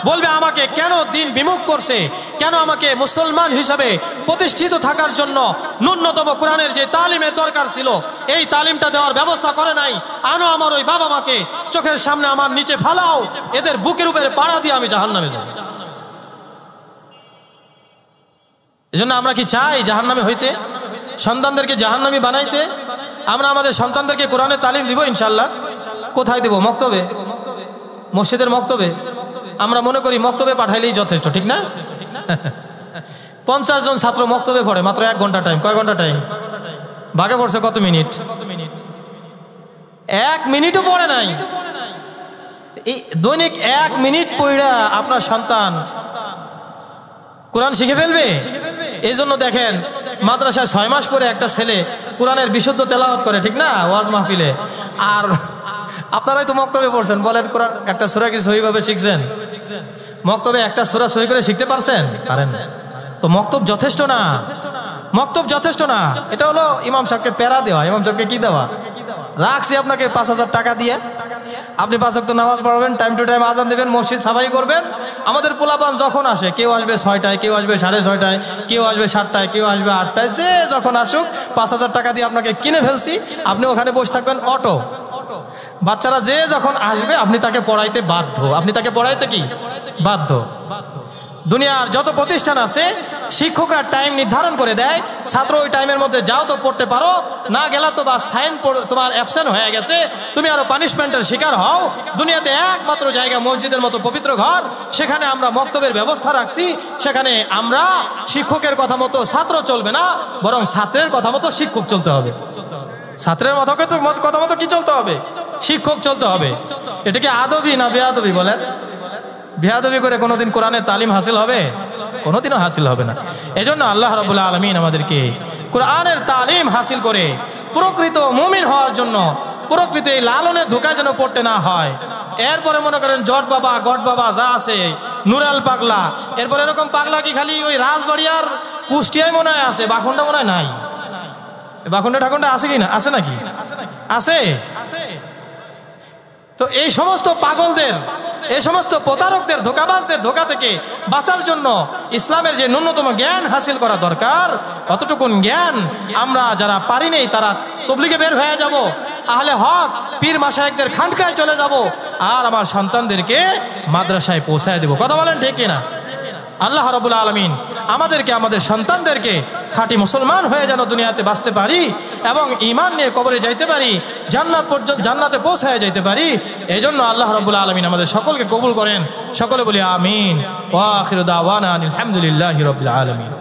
বলবে আমাকে কেন দিন বিমুখ করছে, কেন আমাকে মুসলমান হিসাবে প্রতিষ্ঠিত থাকার জন্য ন্যূনতম কোরআনের যে তালিমের দরকার ছিল এই তালিমটা দেওয়ার ব্যবস্থা করে নাই। আনো আমার ওই বাবা মাকে চোখের সামনে আমার নিচে ফালাও, এদের বুকের উপরে পাড়া দিয়ে আমি জাহান্নামে যাব। এজন্য আমরা কি চাই জাহান্নামে হইতে, সন্তানদেরকে জাহান্নামী বানাইতে? আমরা আমাদের সন্তানদেরকে কোরআনের তালিম দিব ইনশাআল্লাহ। কোথায় দিব? মক্তবে, মসজিদের মক্তবে। আমরা মনে করি মক্তবে পাঠাইলেই যথেষ্ট, ঠিক না? 50 জন ছাত্র মক্তবে পড়ে, মাত্র 1 ঘন্টা টাইম। কয় ঘন্টা টাইম? ভাগে পড়ছে কত মিনিট? 1 মিনিটও পড়ে নাই। এই দৈনিক 1 মিনিট পড়া আপনার সন্তান কোরআন শিখে ফেলবে। এই জন্য দেখেন মাদ্রাসায় 6 মাস পরে একটা ছেলে কোরআনের বিশুদ্ধ তেলাওয়াত করে, ঠিক না, ওয়াজ মাহফিলে। আর আপনারাই তো মক্তবে পড়ছেন, বলেন কোরআন একটা সূরা কি সহিভাবে শিখছেন? মক্তবে একটা সূরা সহি করে শিখতে পারছেন? পারেন। তো মক্তব যথেষ্ট না, মক্তব যথেষ্ট না। এটা হলো ইমাম সাহেবকে প্যারা দেওয়া। ইমাম সাহেবকে কি দেওয়া? রাখছি আপনাকে 5000 টাকা দিয়ে, আপনি 5 ওয়াক্ত নামাজ পড়বেন, টাইম টু টাইম আজান দেবেন, মসজিদ সাফাই করবেন। আমাদের পোলাপান যখন আসে, কেউ আসবে 6টায়, কেউ আসবে 6:30টায়, কেউ আসবে 7টায়, কেউ আসবে 8টায়, যে যখন আসুক 5000 টাকা দিয়ে আপনাকে কিনে ফেলছি, আপনি ওখানে বসে থাকবেন অটো। বাচ্চারা যে যখন আসবে আপনি তাকে পড়াইতে বাধ্য, আপনি তাকে পড়াইতে কি বাধ্য। দুনিয়ার যত প্রতিষ্ঠান আছে শিক্ষকরা টাইম নির্ধারণ করে দেয়, ছাত্র ওই টাইমের মধ্যে যাও তো পড়তে পারো, না গেলা তো বা সাইন তোমার অ্যাবসেন্ট হয়ে গেছে, তুমি আরো পানিশমেন্টের শিকার হও। দুনিয়াতে একমাত্র জায়গা মসজিদের মতো পবিত্র ঘর, সেখানে আমরা মক্তবের ব্যবস্থা রাখছি। সেখানে আমরা শিক্ষকের কথা মতো ছাত্র চলবে না, বরং ছাত্রের কথা মতো শিক্ষক চলতে হবে। ছাত্রের কথা মতো কি চলতে হবে? শিক্ষক চলতে হবে। এটা কি আদবি না বেয়াদবি বলেন? বেয়াদবি করে কোনোদিন কোরআনের তালিম হাসিল হবে? কোনোদিনও হাসিল হবে না। এজন্য আল্লাহ রাব্বুল আলামিন আমাদেরকে কোরআনের তালিম হাসিল করে প্রকৃত মুমিন হওয়ার জন্য, প্রকৃত এই লালনের ধোঁকায় যেন পড়তে না হয়। এরপরে মনে করেন জট বাবা, গট বাবা যা আছে, নুরাল পাগলা, এরপর এরকম পাগলা কি খালি ওই রাজবাড়ি আর কুষ্টিয়ায় মনে হয় আছে, বাখন্ডা মনে হয় নাই। বাখন্ডা ঠাকুন্ডা আছে কি না? আছে নাকি? আছে। তো এই সমস্ত পাগলদের, এই সমস্ত প্রতারকদের, ধোঁকাবাজদের ধোঁকা থেকে বাঁচার জন্য ইসলামের যে ন্যূনতম জ্ঞান হাসিল করা দরকার, অতটুকুন জ্ঞান আমরা যারা পারি নেই তারা তবলিগে বের হয়ে যাব, আহলে হক পীর মাশায়েখদের খানকায় চলে যাব, আর আমার সন্তানদেরকে মাদ্রাসায় পৌঁছায় দেব। কথা বলেন ঠিক কিনা? আল্লাহ রাব্বুল আলামিন আমাদেরকে আমাদের সন্তানদেরকে খাঁটি মুসলমান হয়ে যেন দুনিয়াতে বাঁচতে পারি এবং ঈমান নিয়ে কবরে যাইতে পারি, জান্নাতে পৌঁছায় যাইতে পারি। এই জন্য আল্লাহ রাব্বুল আলামিন আমাদের সকলকে কবুল করেন। সকলে বলি আমিন। ওয়া আখিরু দাওয়ানা আলহামদুলিল্লাহি রাব্বিল আলামিন।